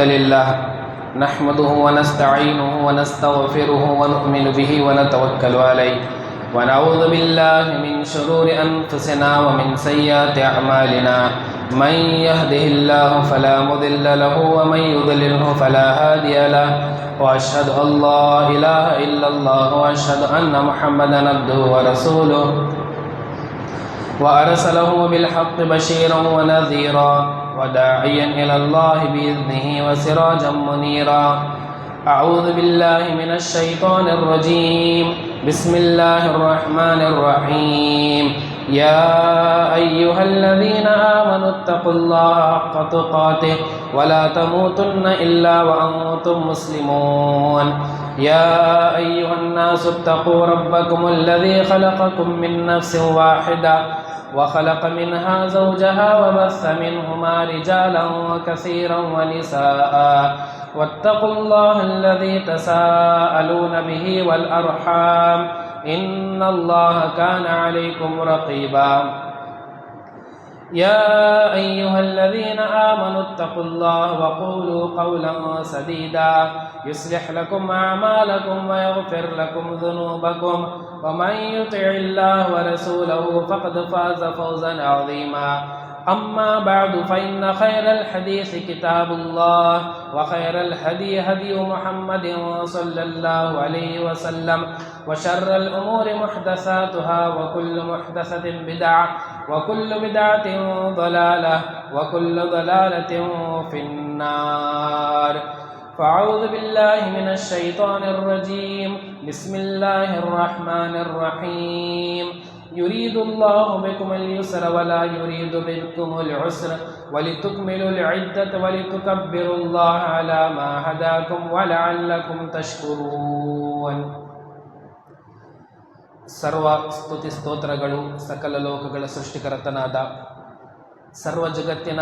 لله نحمده ونستعينه ونستغفره ونؤمن به ونتوكل عليه ونعوذ بالله من شرور أنفسنا ومن سيئات أعمالنا من يهده الله فلا مضل له ومن يضلله فلا هادي له وأشهد أن لا إله إلا الله وأشهد أن محمدا عبده ورسوله وأرسله بالحق بشيرا ونذيرا وداعيا إلى الله بإذنه وسراجا منيرا أعوذ بالله من الشيطان الرجيم بسم الله الرحمن الرحيم يا أيها الذين آمنوا اتقوا الله حق تقاته ولا تموتن إلا وأنتم مسلمون يا أيها الناس اتقوا ربكم الذي خلقكم من نفس واحدة وخلق منها زوجها وبث منهما رجالا كثيرا ونساء واتقوا الله الذي تساءلون به والأرحام إن الله كان عليكم رقيبا يا أيها الذين آمنوا اتقوا الله وقولوا قولا سديدا يصلح لكم أعمالكم ويغفر لكم ذنوبكم ومن يطع الله ورسوله فقد فاز فوزا عظيما أما بعد فإن خير الحديث كتاب الله وخير الهدي هدي محمد صلى الله عليه وسلم وشر الأمور محدثاتها وكل محدثة بدعة وكل بدعة ضلالة وكل ضلالة في النار فأعوذ بالله من الشيطان الرجيم بسم الله الرحمن الرحيم يريد الله بكم اليسر ولا يريد بكم العسر ولتكملوا العدة ولتكبروا الله على ما هداكم ولعلكم تشكرون ಸರ್ವ ಸ್ತುತಿ ಸ್ತೋತ್ರಗಳು ಸಕಲ ಲೋಕಗಳ ಸೃಷ್ಟಿಕರ್ತನಾದ ಸರ್ವ ಜಗತ್ತಿನ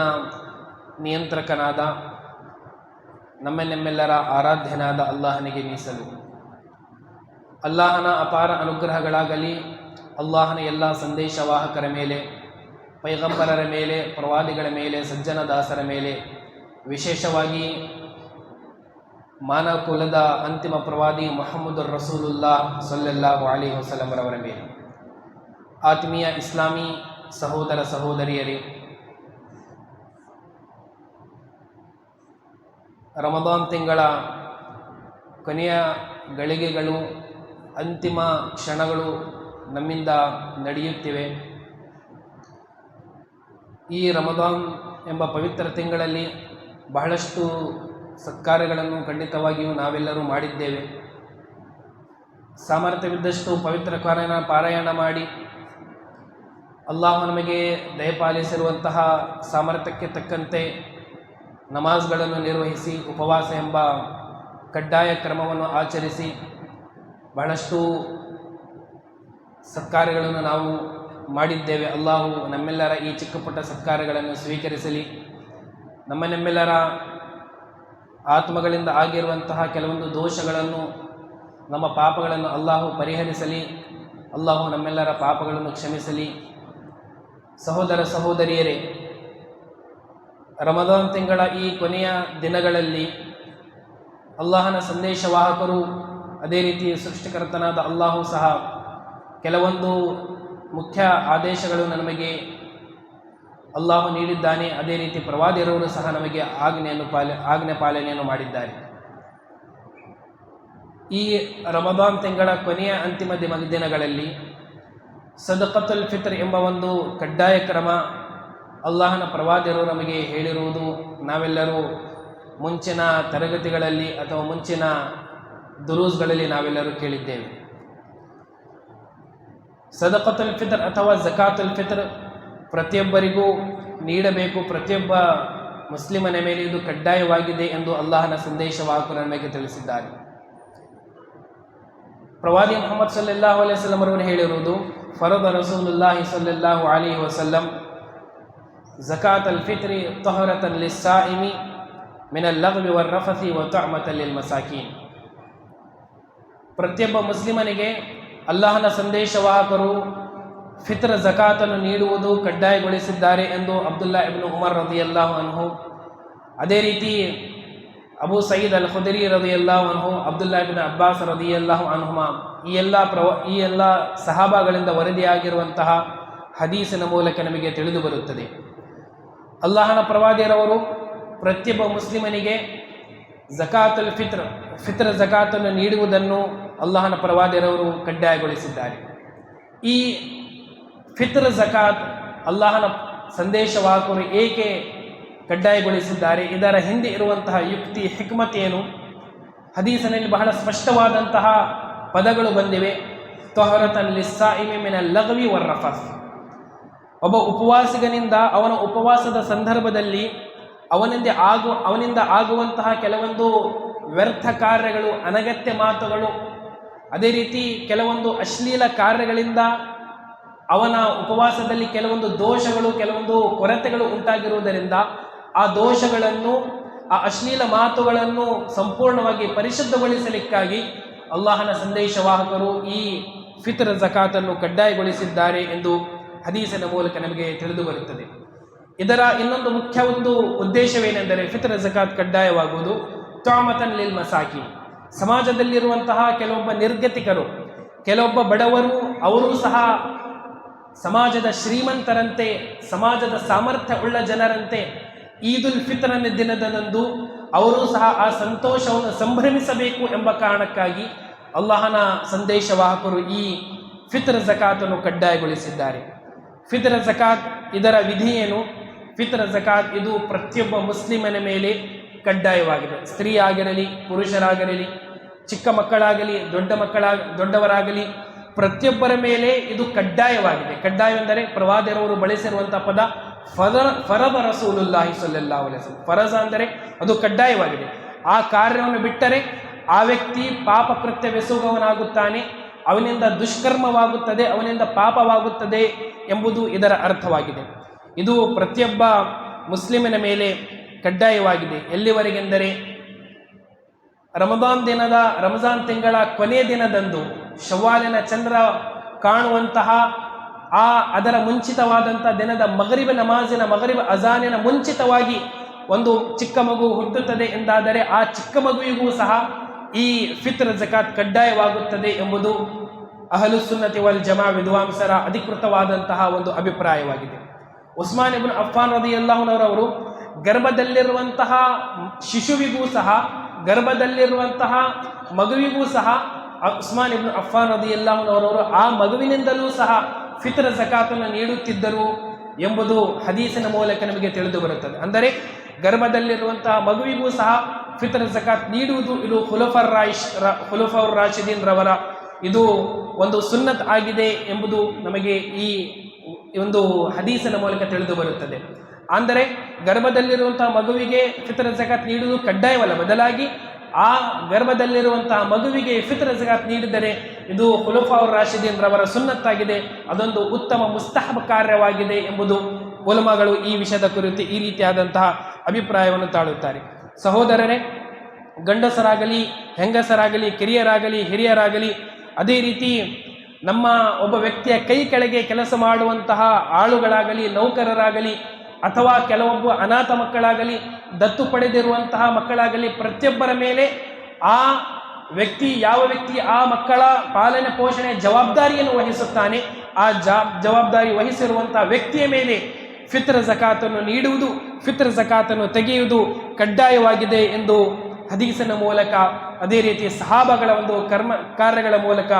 ನಿಯಂತ್ರಕನಾದ ನಮ್ಮೆಲ್ಲರ ಆರಾಧ್ಯನಾದ ಅಲ್ಲಾಹನಿಗೆ ಮೀಸಲು. ಅಲ್ಲಾಹನ ಅಪಾರ ಅನುಗ್ರಹಗಳಾಗಲಿ, ಅಲ್ಲಾಹನ ಎಲ್ಲ ಸಂದೇಶವಾಹಕರ ಮೇಲೆ, ಪೈಗಂಬರರ ಮೇಲೆ, ಪ್ರವಾದಿಗಳ ಮೇಲೆ, ಸಜ್ಜನ ದಾಸರ ಮೇಲೆ, ವಿಶೇಷವಾಗಿ ಮಾನವ ಕುಲದ ಅಂತಿಮ ಪ್ರವಾದಿ ಮುಹಮ್ಮದುರ್ ರಸೂಲುಲ್ಲಾಹ್ ಸಲ್ಲಲ್ಲಾಹು ಅಲೈಹಿ ವಸಲ್ಲಮರವರ ಮೇಲೆ. ಆತ್ಮೀಯ ಇಸ್ಲಾಮಿ ಸಹೋದರ ಸಹೋದರಿಯರೇ, ರಮದಾನ್ ತಿಂಗಳ ಕೊನೆಯ ಗಳಿಗೆಗಳು, ಅಂತಿಮ ಕ್ಷಣಗಳು ನಮ್ಮಿಂದ ನಡೆಯುತ್ತಿವೆ. ಈ ರಮದಾನ್ ಎಂಬ ಪವಿತ್ರ ತಿಂಗಳಲ್ಲಿ ಬಹಳಷ್ಟು ಸತ್ಕಾರ್ಯಗಳನ್ನು ಖಂಡಿತವಾಗಿಯೂ ನಾವೆಲ್ಲರೂ ಮಾಡಿದ್ದೇವೆ. ಸಾಮರ್ಥ್ಯವಿದ್ದಷ್ಟು ಪವಿತ್ರ ಪಾರಾಯಣ ಮಾಡಿ ಅಲ್ಲಾಹು ನಮಗೆ ದಯಪಾಲಿಸಿರುವಂತಹ ಸಾಮರ್ಥ್ಯಕ್ಕೆ ತಕ್ಕಂತೆ ನಮಾಜ್ಗಳನ್ನು ನಿರ್ವಹಿಸಿ, ಉಪವಾಸ ಎಂಬ ಕಡ್ಡಾಯ ಕ್ರಮವನ್ನು ಆಚರಿಸಿ ಬಹಳಷ್ಟು ಸತ್ಕಾರ್ಯಗಳನ್ನು ನಾವು ಮಾಡಿದ್ದೇವೆ. ಅಲ್ಲಾಹು ನಮ್ಮೆಲ್ಲರ ಈ ಚಿಕ್ಕ ಪುಟ್ಟ ಸತ್ಕಾರ್ಯಗಳನ್ನು ಸ್ವೀಕರಿಸಲಿ. ನಮ್ಮೆಲ್ಲರ ಆತ್ಮಗಳಿಂದ ಆಗಿರುವಂತಹ ಕೆಲವೊಂದು ದೋಷಗಳನ್ನು, ನಮ್ಮ ಪಾಪಗಳನ್ನು ಅಲ್ಲಾಹು ಪರಿಹರಿಸಲಿ. ಅಲ್ಲಾಹು ನಮ್ಮೆಲ್ಲರ ಪಾಪಗಳನ್ನು ಕ್ಷಮಿಸಲಿ. ಸಹೋದರ ಸಹೋದರಿಯರೇ, ರಮದಾನ್ ತಿಂಗಳ ಈ ಕೊನೆಯ ದಿನಗಳಲ್ಲಿ ಅಲ್ಲಾಹನ ಸಂದೇಶವಾಹಕರು, ಅದೇ ರೀತಿ ಸೃಷ್ಟಿಕರ್ತನಾದ ಅಲ್ಲಾಹು ಸಹ ಕೆಲವೊಂದು ಮುಖ್ಯ ಆದೇಶಗಳನ್ನು ನಮಗೆ ಅಲ್ಲಾಹು ನೀಡಿದ್ದಾನೆ. ಅದೇ ರೀತಿ ಪ್ರವಾದಿಯರವರು ಸಹ ನಮಗೆ ಆಜ್ಞೆ ಪಾಲನೆಯನ್ನು ಮಾಡಿದ್ದಾರೆ. ಈ ರಮದಾನ್ ತಿಂಗಳ ಕೊನೆಯ ಅಂತಿಮ ದಿನಗಳಲ್ಲಿ ಸದಕತುಲ್ ಫಿತ್ರ್ ಎಂಬ ಒಂದು ಕಡ್ಡಾಯ ಕ್ರಮ ಅಲ್ಲಾಹನ ಪ್ರವಾದಿಯರು ನಮಗೆ ಹೇಳಿರುವುದು ನಾವೆಲ್ಲರೂ ಮುಂಚಿನ ತರಗತಿಗಳಲ್ಲಿ ಅಥವಾ ಮುಂಚಿನ ದುರೂಸ್ಗಳಲ್ಲಿ ನಾವೆಲ್ಲರೂ ಕೇಳಿದ್ದೇವೆ. ಸದಕತುಲ್ ಫಿತ್ರ್ ಅಥವಾ ಝಕಾತುಲ್ ಫಿತ್ರ್ ಪ್ರತಿಯೊಬ್ಬರಿಗೂ ನೀಡಬೇಕು, ಪ್ರತಿಯೊಬ್ಬ ಮುಸ್ಲಿಮನ ಮೇಲೆ ಇದು ಕಡ್ಡಾಯವಾಗಿದೆ ಎಂದು ಅಲ್ಲಾಹನ ಸಂದೇಶವಾಹಕರು ನಮಗೆ ತಿಳಿಸಿದ್ದಾರೆ. ಪ್ರವಾದಿ ಮುಹಮ್ಮದ್ ಸಲ್ಲಲ್ಲಾಹು ಅಲೈಹಿ ವಸಲ್ಲಂ ಅವರು ಹೇಳಿರುವುದು, ಫರದ ರಸೂಲುಲ್ಲಾಹಿ ಸಲ್ಲಲ್ಲಾಹು ಅಲೈಹಿ ವಸಲ್ಲಂ ಝಕಾತುಲ್ ಫಿತ್ರಿ ತಹರತನ್ ಲಿಸ್ಸಾಯಿಮಿ ಮಿನಲ್ ಲಗ್ವಿ ವರ್ರಫಸಿ ವ ತುಅಮತನ್ ಲಿಲ್ ಮಸಾಕೀನ್. ಪ್ರತಿಯೊಬ್ಬ ಮುಸ್ಲಿಮನಿಗೆ ಅಲ್ಲಾಹನ ಸಂದೇಶವಾಹಕರು ಫಿತ್ರ್ ಝಕಾತನ್ನು ನೀಡುವುದು ಕಡ್ಡಾಯಗೊಳಿಸಿದ್ದಾರೆ ಎಂದು ಅಬ್ದುಲ್ಲಾ ಇಬ್ನು ಉಮರ್ ರದಿಯಲ್ಲಾಹು ಅನ್ಹು, ಅದೇ ರೀತಿ ಅಬೂ ಸಯೀದ್ ಅಲ್ ಖುದರಿ ರದಿಯಲ್ಲಾಹು ಅನ್ಹು, ಅಬ್ದುಲ್ಲಾ ಇಬ್ನ್ ಅಬ್ಬಾಸ್ ರದಿಯಲ್ಲಾಹು ಅನ್ಹುಮಾ, ಈ ಎಲ್ಲ ಸಹಾಬಾಗಳಿಂದ ವರದಿಯಾಗಿರುವಂತಹ ಹದೀಸಿನ ಮೂಲಕ ನಮಗೆ ತಿಳಿದು ಬರುತ್ತದೆ. ಅಲ್ಲಾಹನ ಪ್ರವಾದಿಯರವರು ಪ್ರತಿಯೊಬ್ಬ ಮುಸ್ಲಿಮನಿಗೆ ಝಕಾತುಲ್ ಫಿತ್ರ್ ಝಕಾತನ್ನು ನೀಡುವುದನ್ನು ಅಲ್ಲಾಹನ ಪ್ರವಾದಿಯರವರು ಕಡ್ಡಾಯಗೊಳಿಸಿದ್ದಾರೆ. ಈ ಫಿತ್ರ್ ಝಕಾತ್ ಅಲ್ಲಾಹನ ಸಂದೇಶವಾಹಕರು ಏಕೆ ಕಡ್ಡಾಯಗೊಳಿಸಿದ್ದಾರೆ, ಇದರ ಹಿಂದೆ ಇರುವಂತಹ ಯುಕ್ತಿ ಹಿಕ್ಮತ್ ಏನು? ಹದೀಸಿನಲ್ಲಿ ಬಹಳ ಸ್ಪಷ್ಟವಾದಂತಹ ಪದಗಳು ಬಂದಿವೆ. ತೊಹರತನ್ ಲಿಸ್ಸಾಯಿಮಿ ಮಿನಲ್ ಲಗ್ವಿ ವರ್ರಫಸ್. ಒಬ್ಬ ಉಪವಾಸಿಗನಿಂದ ಅವನ ಉಪವಾಸದ ಸಂದರ್ಭದಲ್ಲಿ ಅವನಿಂದ ಆಗುವಂತಹ ಕೆಲವೊಂದು ವ್ಯರ್ಥ ಕಾರ್ಯಗಳು, ಅನಗತ್ಯ ಮಾತುಗಳು, ಅದೇ ರೀತಿ ಕೆಲವೊಂದು ಅಶ್ಲೀಲ ಕಾರ್ಯಗಳಿಂದ ಅವನ ಉಪವಾಸದಲ್ಲಿ ಕೆಲವೊಂದು ದೋಷಗಳು, ಕೆಲವೊಂದು ಕೊರತೆಗಳು ಉಂಟಾಗಿರುವುದರಿಂದ ಆ ದೋಷಗಳನ್ನು, ಆ ಅಶ್ಲೀಲ ಮಾತುಗಳನ್ನು ಸಂಪೂರ್ಣವಾಗಿ ಪರಿಶುದ್ಧಗೊಳಿಸಲಿಕ್ಕಾಗಿ ಅಲ್ಲಾಹನ ಸಂದೇಶವಾಹಕರು ಈ ಫಿತ್ರ್ ಝಕಾತನ್ನು ಕಡ್ಡಾಯಗೊಳಿಸಿದ್ದಾರೆ ಎಂದು ಹದೀಸಿನ ಮೂಲಕ ನಮಗೆ ತಿಳಿದು ಬರುತ್ತದೆ. ಇದರ ಇನ್ನೊಂದು ಮುಖ್ಯ ಉದ್ದೇಶವೇನೆಂದರೆ, ಫಿತ್ರ್ ಝಕಾತ್ ಕಡ್ಡಾಯವಾಗುವುದು ತ್ವಾಮತನ್ ಲಿಲ್ ಮಸಾಕಿ, ಸಮಾಜದಲ್ಲಿರುವಂತಹ ಕೆಲವೊಬ್ಬ ನಿರ್ಗತಿಕರು, ಕೆಲವೊಬ್ಬ ಬಡವರು, ಅವರೂ ಸಹ ಸಮಾಜದ ಶ್ರೀಮಂತರಂತೆ, ಸಮಾಜದ ಸಾಮರ್ಥ್ಯ ಉಳ್ಳ ಜನರಂತೆ ಈದುಲ್ ಫಿತ್ರನ ದಿನದಂದು ಅವರೂ ಸಹ ಆ ಸಂತೋಷವನ್ನು ಸಂಭ್ರಮಿಸಬೇಕು ಎಂಬ ಕಾರಣಕ್ಕಾಗಿ ಅಲ್ಲಾಹನ ಸಂದೇಶವಾಹಕರು ಈ ಫಿತ್ರ್ ಝಕಾತನ್ನು ಕಡ್ಡಾಯಗೊಳಿಸಿದ್ದಾರೆ. ಫಿತ್ರ್ ಝಕಾತ್ ಇದರ ವಿಧಿ ಏನು? ಫಿತ್ರ್ ಝಕಾತ್ ಇದು ಪ್ರತಿಯೊಬ್ಬ ಮುಸ್ಲಿಮನ ಮೇಲೆ ಕಡ್ಡಾಯವಾಗಿದೆ. ಸ್ತ್ರೀ ಆಗಿರಲಿ, ಪುರುಷರಾಗಿರಲಿ, ಚಿಕ್ಕ ಮಕ್ಕಳಾಗಲಿ, ದೊಡ್ಡವರಾಗಲಿ, ಪ್ರತಿಯೊಬ್ಬರ ಮೇಲೆ ಇದು ಕಡ್ಡಾಯವಾಗಿದೆ. ಕಡ್ಡಾಯವೆಂದರೆ ಪ್ರವಾದಿಯರವರು ಬಳಸಿರುವಂತಹ ಪದ ಫರದ ರಸೂಲುಲ್ಲಾಹಿ ಸಲ್ಲಲ್ಲಾಹು ಅಲೈಹಿ ವಸಲ್ಲಂ. ಫರಜ ಅಂದರೆ ಅದು ಕಡ್ಡಾಯವಾಗಿದೆ. ಆ ಕಾರ್ಯವನ್ನು ಬಿಟ್ಟರೆ ಆ ವ್ಯಕ್ತಿ ಪಾಪ ಕೃತ್ಯವೆಸಗುವವನಾಗುತ್ತಾನೆ, ಅವನಿಂದ ದುಷ್ಕರ್ಮವಾಗುತ್ತದೆ, ಅವನಿಂದ ಪಾಪವಾಗುತ್ತದೆ ಎಂಬುದು ಇದರ ಅರ್ಥವಾಗಿದೆ. ಇದು ಪ್ರತಿಯೊಬ್ಬ ಮುಸ್ಲಿಮಿನ ಮೇಲೆ ಕಡ್ಡಾಯವಾಗಿದೆ. ಎಲ್ಲಿವರೆಗೆಂದರೆ ರಮಜಾನ್ ತಿಂಗಳ ಕೊನೆಯ ದಿನದಂದು, ಶವ್ವಾಲಿನ ಚಂದ್ರ ಕಾಣುವಂತಹ ಅದರ ಮುಂಚಿತವಾದಂಥ ದಿನದ ಮಗರಿಬ್ ಅಜಾನಿನ ಮುಂಚಿತವಾಗಿ ಒಂದು ಚಿಕ್ಕ ಮಗು ಹುಟ್ಟುತ್ತದೆ ಎಂದಾದರೆ ಆ ಚಿಕ್ಕ ಮಗುವಿಗೂ ಸಹ ಈ ಫಿತ್ರ್ ಝಕಾತ್ ಕಡ್ಡಾಯವಾಗುತ್ತದೆ ಎಂಬುದು ಅಹ್ಲು ಸುನ್ನತಿ ವಲ್ ಜಮಾ ವಿದ್ವಾಂಸರ ಅಧಿಕೃತವಾದಂತಹ ಒಂದು ಅಭಿಪ್ರಾಯವಾಗಿದೆ. ಉಸ್ಮಾನ್ ಇಬ್ನ್ ಅಫ್ಫಾನ್ ರದಿಯಲ್ಲಾಹು ಅನ್ಹು ಗರ್ಭದಲ್ಲಿರುವಂತಹ ಶಿಶುವಿಗೂ ಸಹ, ಗರ್ಭದಲ್ಲಿರುವಂತಹ ಮಗುವಿಗೂ ಸಹ ಉಸ್ಮಾನ್ ಇಬ್ನ್ ಅಫ್ಫಾನ್ ರದಿಯಲ್ಲಾಹು ಅನ್ಹು ಆ ಮಗುವಿನಿಂದಲೂ ಸಹ ಫಿತ್ರ್ ಝಕಾತನ್ನು ನೀಡುತ್ತಿದ್ದರು ಎಂಬುದು ಹದೀಸಿನ ಮೂಲಕ ನಮಗೆ ತಿಳಿದು ಬರುತ್ತದೆ. ಅಂದರೆ ಗರ್ಭದಲ್ಲಿರುವಂತಹ ಮಗುವಿಗೂ ಸಹ ಫಿತ್ರ್ ಝಕಾತ್ ನೀಡುವುದು ಇದು ಖುಲಫಾರ್ ರಾಶಿದೀನ್ ರವರ ಇದು ಒಂದು ಸುನ್ನತ್ ಆಗಿದೆ ಎಂಬುದು ನಮಗೆ ಈ ಒಂದು ಹದೀಸಿನ ಮೂಲಕ ತಿಳಿದು ಬರುತ್ತದೆ. ಅಂದರೆ ಗರ್ಭದಲ್ಲಿರುವಂತಹ ಮಗುವಿಗೆ ಫಿತ್ರ್ ಝಕಾತ್ ನೀಡುವುದು ಕಡ್ಡಾಯವಲ್ಲ, ಬದಲಾಗಿ ಆ ಗರ್ಭದಲ್ಲಿರುವಂತಹ ಮಗುವಿಗೆ ಫಿತ್ರ್ ಝಕಾತ್ ನೀಡಿದರೆ ಇದು ಖುಲಫಾರ್ ರಾಶಿದೀನ್ ರವರ ಸುನ್ನತ್ತಾಗಿದೆ, ಅದೊಂದು ಉತ್ತಮ ಮುಸ್ತಹಬ್ ಕಾರ್ಯವಾಗಿದೆ ಎಂಬುದು ಉಲಮಾಗಳು ಈ ವಿಷಯದ ಕುರಿತು ಈ ರೀತಿಯಾದಂತಹ ಅಭಿಪ್ರಾಯವನ್ನು ತಾಳುತ್ತಾರೆ. ಸಹೋದರರೇ, ಗಂಡಸರಾಗಲಿ, ಹೆಂಗಸರಾಗಲಿ, ಕಿರಿಯರಾಗಲಿ, ಹಿರಿಯರಾಗಲಿ, ಅದೇ ರೀತಿ ನಮ್ಮ ಒಬ್ಬ ವ್ಯಕ್ತಿಯ ಕೈ ಕೆಳಗೆ ಕೆಲಸ ಮಾಡುವಂತಹ ಆಳುಗಳಾಗಲಿ, ನೌಕರರಾಗಲಿ, ಅಥವಾ ಕೆಲವೊಬ್ಬ ಅನಾಥ ಮಕ್ಕಳಾಗಲಿ, ದತ್ತು ಪಡೆದಿರುವಂತಹ ಮಕ್ಕಳಾಗಲಿ, ಪ್ರತಿಯೊಬ್ಬರ ಮೇಲೆ ಯಾವ ವ್ಯಕ್ತಿ ಆ ಮಕ್ಕಳ ಪಾಲನೆ ಪೋಷಣೆ ಜವಾಬ್ದಾರಿಯನ್ನು ವಹಿಸುತ್ತಾನೆ, ಆ ಜವಾಬ್ದಾರಿ ವಹಿಸಿರುವಂತಹ ವ್ಯಕ್ತಿಯ ಮೇಲೆ ಫಿತ್ರ್ ಝಕಾತನ್ನು ನೀಡುವುದು, ಫಿತ್ರ್ ಝಕಾತನ್ನು ತೆಗೆಯುವುದು ಕಡ್ಡಾಯವಾಗಿದೆ ಎಂದು ಹದೀಸಿನ ಮೂಲಕ, ಅದೇ ರೀತಿ ಸಹಾಬಗಳ ಒಂದು ಕಾರ್ಯಗಳ ಮೂಲಕ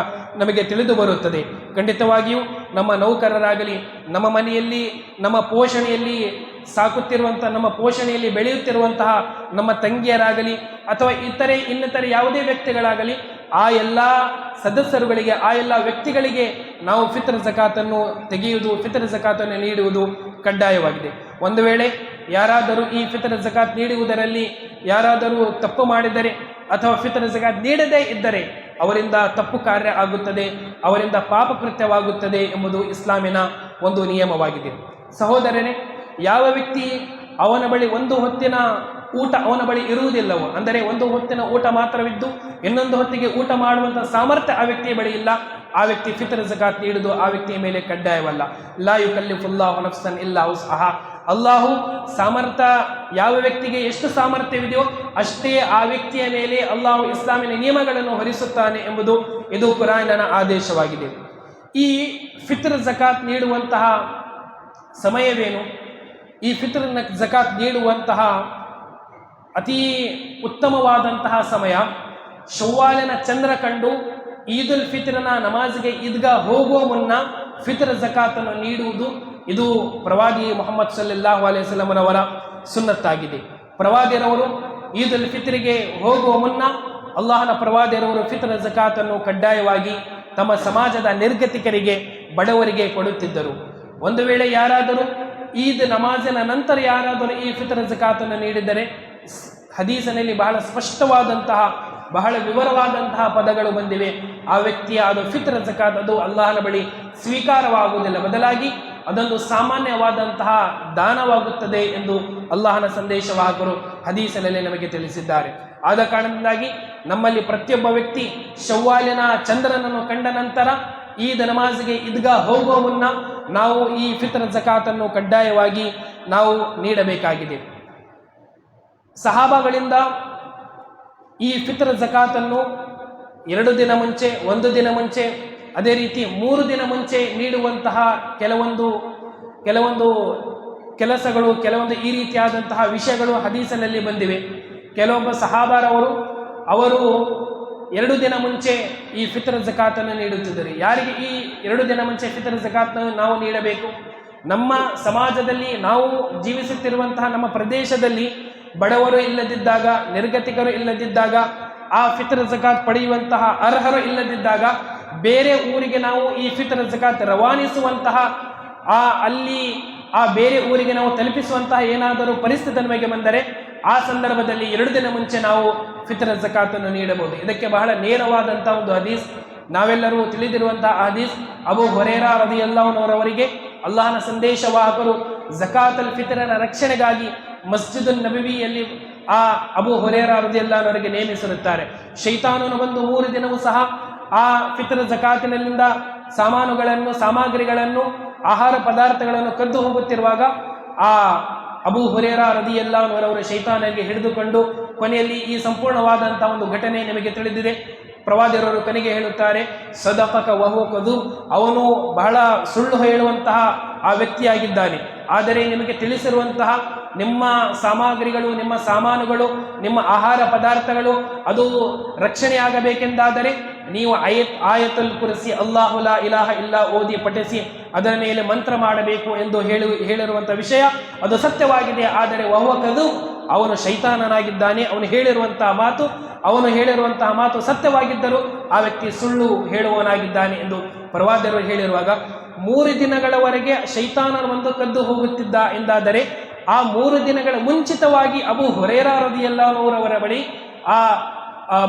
ನಮಗೆ ತಿಳಿದು ಬರುತ್ತದೆ. ಖಂಡಿತವಾಗಿಯೂ ನಮ್ಮ ನೌಕರರಾಗಲಿ, ನಮ್ಮ ಮನೆಯಲ್ಲಿ ನಮ್ಮ ಪೋಷಣೆಯಲ್ಲಿ ಸಾಕುತ್ತಿರುವಂತಹ, ನಮ್ಮ ಪೋಷಣೆಯಲ್ಲಿ ಬೆಳೆಯುತ್ತಿರುವಂತಹ ನಮ್ಮ ತಂಗಿಯರಾಗಲಿ ಅಥವಾ ಇನ್ನಿತರೆ ಯಾವುದೇ ವ್ಯಕ್ತಿಗಳಾಗಲಿ, ಆ ಎಲ್ಲ ಸದಸ್ಯರುಗಳಿಗೆ, ಆ ಎಲ್ಲ ವ್ಯಕ್ತಿಗಳಿಗೆ ನಾವು ಫಿತ್ರ್ ಝಕಾತನ್ನು ತೆಗೆಯುವುದು, ಫಿತ್ರ್ ಝಕಾತನ್ನು ನೀಡುವುದು ಕಡ್ಡಾಯವಾಗಿದೆ. ಒಂದು ವೇಳೆ ಯಾರಾದರೂ ಈ ಫಿತ್ರ್ ಝಕಾತ್ ನೀಡುವುದರಲ್ಲಿ ಯಾರಾದರೂ ತಪ್ಪು ಮಾಡಿದರೆ ಅಥವಾ ಫಿತ್ರ್ ಝಕಾತ್ ನೀಡದೇ ಇದ್ದರೆ ಅವರಿಂದ ತಪ್ಪು ಕಾರ್ಯ ಆಗುತ್ತದೆ, ಅವರಿಂದ ಪಾಪಕೃತ್ಯವಾಗುತ್ತದೆ ಎಂಬುದು ಇಸ್ಲಾಮಿನ ಒಂದು ನಿಯಮವಾಗಿದೆ. ಸಹೋದರನೇ, ಯಾವ ವ್ಯಕ್ತಿ ಅವನ ಬಳಿ ಒಂದು ಹೊತ್ತಿನ ಊಟ ಅವನ ಬಳಿ ಇರುವುದಿಲ್ಲವೋ, ಅಂದರೆ ಒಂದು ಹೊತ್ತಿನ ಊಟ ಮಾತ್ರವಿದ್ದು ಇನ್ನೊಂದು ಹೊತ್ತಿಗೆ ಊಟ ಮಾಡುವಂಥ ಸಾಮರ್ಥ್ಯ ಆ ವ್ಯಕ್ತಿಯ ಬಳಿ ಇಲ್ಲ, ಆ ವ್ಯಕ್ತಿ ಫಿತ್ರ್ ಝಕಾತ್ ನೀಡುವುದು ಆ ವ್ಯಕ್ತಿಯ ಮೇಲೆ ಕಡ್ಡಾಯವಲ್ಲ. ಲಾ ಯುಕಲ್ಲಿಫುಲ್ಲಾಹು ನಫ್ಸನ್ ಇಲ್ಲಾ ವುಸ್ಅಹಾ. ಅಲ್ಲಾಹು ಸಾಮರ್ಥ್ಯ ಯಾವ ವ್ಯಕ್ತಿಗೆ ಎಷ್ಟು ಸಾಮರ್ಥ್ಯವಿದೆಯೋ ಅಷ್ಟೇ ಆ ವ್ಯಕ್ತಿಯ ಮೇಲೆ ಅಲ್ಲಾಹು ಇಸ್ಲಾಮಿನ ನಿಯಮಗಳನ್ನು ಹೊರಿಸುತ್ತಾನೆ ಎಂಬುದು ಇದು ಕುರಾನಿನ ಆದೇಶವಾಗಿದೆ. ಈ ಫಿತ್ರ್ ಜಕಾತ್ ನೀಡುವಂತಹ ಸಮಯವೇನು? ಈ ಫಿತ್ರ್ ಜಕಾತ್ ನೀಡುವಂತಹ ಅತಿ ಉತ್ತಮವಾದಂತಹ ಸಮಯ ಶವ್ವಾಲಿನ ಚಂದ್ರ ಕಂಡು ಈದುಲ್ ಫಿತ್ರನ ನಮಾಜ್ಗೆ ಈದ್ಗಾ ಹೋಗುವ ಮುನ್ನ ಫಿತ್ರ್ ಜಕಾತನ್ನು ನೀಡುವುದು ಇದು ಪ್ರವಾದಿ ಮುಹಮ್ಮದ್ ಸಲ್ಲಲ್ಲಾಹು ಅಲೈಹಿ ವಸಲ್ಲಮರವರ ಸುನ್ನತ್ತಾಗಿದೆ. ಪ್ರವಾದಿಯರವರು ಈದುಲ್ ಫಿತ್ರಿಗೆ ಹೋಗುವ ಮುನ್ನ ಅಲ್ಲಾಹನ ಪ್ರವಾದಿಯರವರು ಫಿತ್ರ್ ಜಕಾತನ್ನು ಕಡ್ಡಾಯವಾಗಿ ತಮ್ಮ ಸಮಾಜದ ನಿರ್ಗತಿಕರಿಗೆ, ಬಡವರಿಗೆ ಕೊಡುತ್ತಿದ್ದರು. ಒಂದು ವೇಳೆ ಯಾರಾದರೂ ಈದ್ ನಮಾಜಿನ ನಂತರ ಯಾರಾದರೂ ಈ ಫಿತ್ರ್ ಜಕಾತನ್ನು ನೀಡಿದರೆ ಹದೀಸಿನಲ್ಲಿ ಬಹಳ ಸ್ಪಷ್ಟವಾದಂತಹ, ಬಹಳ ವಿವರವಾದಂತಹ ಪದಗಳು ಬಂದಿವೆ. ಆ ವ್ಯಕ್ತಿಯ ಅದು ಫಿತ್ರ್ ಜಕಾತ್ ಅದು ಅಲ್ಲಾಹನ ಬಳಿ ಸ್ವೀಕಾರವಾಗುವುದಿಲ್ಲ, ಬದಲಾಗಿ ಅದೊಂದು ಸಾಮಾನ್ಯವಾದಂತಹ ದಾನವಾಗುತ್ತದೆ ಎಂದು ಅಲ್ಲಾಹನ ಸಂದೇಶವಾಹಕರು ಹದೀಸಿನಲ್ಲಿ ನಮಗೆ ತಿಳಿಸಿದ್ದಾರೆ. ಆದ ಕಾರಣದಿಂದಾಗಿ ನಮ್ಮಲ್ಲಿ ಪ್ರತಿಯೊಬ್ಬ ವ್ಯಕ್ತಿ ಶವ್ವಾಲಿನ ಚಂದ್ರನನ್ನು ಕಂಡ ನಂತರ ಈದ್ ನಮಾಜ್ಗೆ ಈದ್ಗಾ ಹೋಗುವ ಮುನ್ನ ನಾವು ಈ ಫಿತ್ರ್ ಜಕಾತನ್ನು ಕಡ್ಡಾಯವಾಗಿ ನಾವು ನೀಡಬೇಕಾಗಿದೆ. ಸಹಾಬಾಗಳಿಂದ ಈ ಫಿತ್ರ್ ಜಕಾತನ್ನು 2 ದಿನ ಮುಂಚೆ, 1 ದಿನ ಮುಂಚೆ, ಅದೇ ರೀತಿ 3 ದಿನ ಮುಂಚೆ ನೀಡುವಂತಹ ಕೆಲವೊಂದು ಕೆಲಸಗಳು, ಕೆಲವೊಂದು ಈ ರೀತಿಯಾದಂತಹ ವಿಷಯಗಳು ಹದೀಸಿನಲ್ಲಿ ಬಂದಿವೆ. ಕೆಲವೊಬ್ಬ ಸಹಾಬಾರವರು ಅವರು 2 ದಿನ ಮುಂಚೆ ಈ ಫಿತ್ರ್ ಜಕಾತನ್ನು ನೀಡುತ್ತಿದ್ದರು. ಯಾರಿಗೆ ಈ 2 ದಿನ ಮುಂಚೆ ಫಿತ್ರ್ ಜಕಾತನ್ನು ನಾವು ನೀಡಬೇಕು? ನಮ್ಮ ಸಮಾಜದಲ್ಲಿ ನಾವು ಜೀವಿಸುತ್ತಿರುವಂತಹ ನಮ್ಮ ಪ್ರದೇಶದಲ್ಲಿ ಬಡವರು ಇಲ್ಲದಿದ್ದಾಗ, ನಿರ್ಗತಿಕರು ಇಲ್ಲದಿದ್ದಾಗ, ಆ ಫಿತ್ರ್ ಜಕಾತ್ ಪಡೆಯುವಂತಹ ಅರ್ಹರು ಇಲ್ಲದಿದ್ದಾಗ ಬೇರೆ ಊರಿಗೆ ನಾವು ಈ ಫಿತ್ರ್ ಜಕಾತ್ ರವಾನಿಸುವಂತಹ ಆ ಬೇರೆ ಊರಿಗೆ ನಾವು ತಲುಪಿಸುವಂತಹ ಏನಾದರೂ ಪರಿಸ್ಥಿತಿ ನಮಗೆ ಬಂದರೆ ಆ ಸಂದರ್ಭದಲ್ಲಿ 2 ದಿನ ಮುಂಚೆ ನಾವು ಫಿತ್ರ್ ಜಕಾತನ್ನು ನೀಡಬಹುದು. ಇದಕ್ಕೆ ಬಹಳ ನೇರವಾದಂತಹ ಒಂದು ಹದೀಸ್, ನಾವೆಲ್ಲರೂ ತಿಳಿದಿರುವಂತಹ ಹದೀಸ್. ಅಬೂ ಹುರೈರಾ ರದಿಯಲ್ಲಾಹು ಅನ್ಹುರವರಿಗೆ ಅಲ್ಲಾಹನ ಸಂದೇಶವಾಹಕರು ಜಕಾತಲ್ ಫಿತ್ರನ ರಕ್ಷಣೆಗಾಗಿ ಮಸ್ಜಿದುನ್ ನಬವಿಯಲ್ಲಿ ಆ ಅಬೂ ಹುರೈರಾ ರದಿಯಲ್ಲಾಹು ಅನ್ಹುವರಿಗೆ ನೇಮಿಸಿರುತ್ತಾರೆ. ಶೈತಾನನು ಬಂದು 3 ದಿನವೂ ಸಹ ಆ ಫಿತ್ರ್ ಜಕಾತಿನಿಂದ ಸಾಮಗ್ರಿಗಳನ್ನು, ಆಹಾರ ಪದಾರ್ಥಗಳನ್ನು ಕದ್ದು ಹೋಗುತ್ತಿರುವಾಗ ಆ ಅಬೂ ಹುರೈರಾ ರದಿಯಲ್ಲಾಹು ಅನ್ಹುರವರು ಶೈತಾನನಿಗೆ ಹಿಡಿದುಕೊಂಡು ಕೊನೆಯಲ್ಲಿ ಈ ಸಂಪೂರ್ಣವಾದಂತಹ ಒಂದು ಘಟನೆ ನಿಮಗೆ ತಿಳಿದಿದೆ. ಪ್ರವಾದಿಯರವರು ಕೊನೆಗೆ ಹೇಳುತ್ತಾರೆ, ಸದಕಕ ವಹು ಕದೂಬ್, ಅವನು ಬಹಳ ಸುಳ್ಳು ಹೇಳುವಂತಹ ಆ ವ್ಯಕ್ತಿಯಾಗಿದ್ದಾನೆ. ಆದರೆ ನಿಮಗೆ ತಿಳಿಸಿರುವಂತಹ ನಿಮ್ಮ ಸಾಮಗ್ರಿಗಳು, ನಿಮ್ಮ ಸಾಮಾನುಗಳು, ನಿಮ್ಮ ಆಹಾರ ಪದಾರ್ಥಗಳು ಅದು ರಕ್ಷಣೆಯಾಗಬೇಕೆಂದಾದರೆ ನೀವು ಆಯತುಲ್ ಕುರ್ಸಿ ಅಲ್ಲಾಹು ಲಾ ಇಲಾಹ ಇಲ್ಲ ಓದಿ ಪಠಿಸಿ ಅದರ ಮೇಲೆ ಮಂತ್ರ ಮಾಡಬೇಕು ಎಂದು ಹೇಳಿರುವಂಥ ವಿಷಯ ಅದು ಸತ್ಯವಾಗಿದೆ. ಆದರೆ ವಹು ಕದೂಬ್, ಅವನು ಶೈತಾನನಾಗಿದ್ದಾನೆ. ಅವನು ಹೇಳಿರುವಂತಹ ಮಾತು ಸತ್ಯವಾಗಿದ್ದರೂ ಆ ವ್ಯಕ್ತಿ ಸುಳ್ಳು ಹೇಳುವವನಾಗಿದ್ದಾನೆ ಎಂದು ಪ್ರವಾದಿಯರು ಹೇಳಿರುವಾಗ 3 ದಿನಗಳವರೆಗೆ ಶೈತಾನನು ಒಂದು ಕದ್ದು ಹೋಗುತ್ತಿದ್ದ ಎಂದಾದರೆ ಆ 3 ದಿನಗಳ ಮುಂಚಿತವಾಗಿ ಅಬೂ ಹುರೈರಾ ರದಿಯಲ್ಲಾಹು ಅನ್ಹುರವರ ಬಳಿ ಆ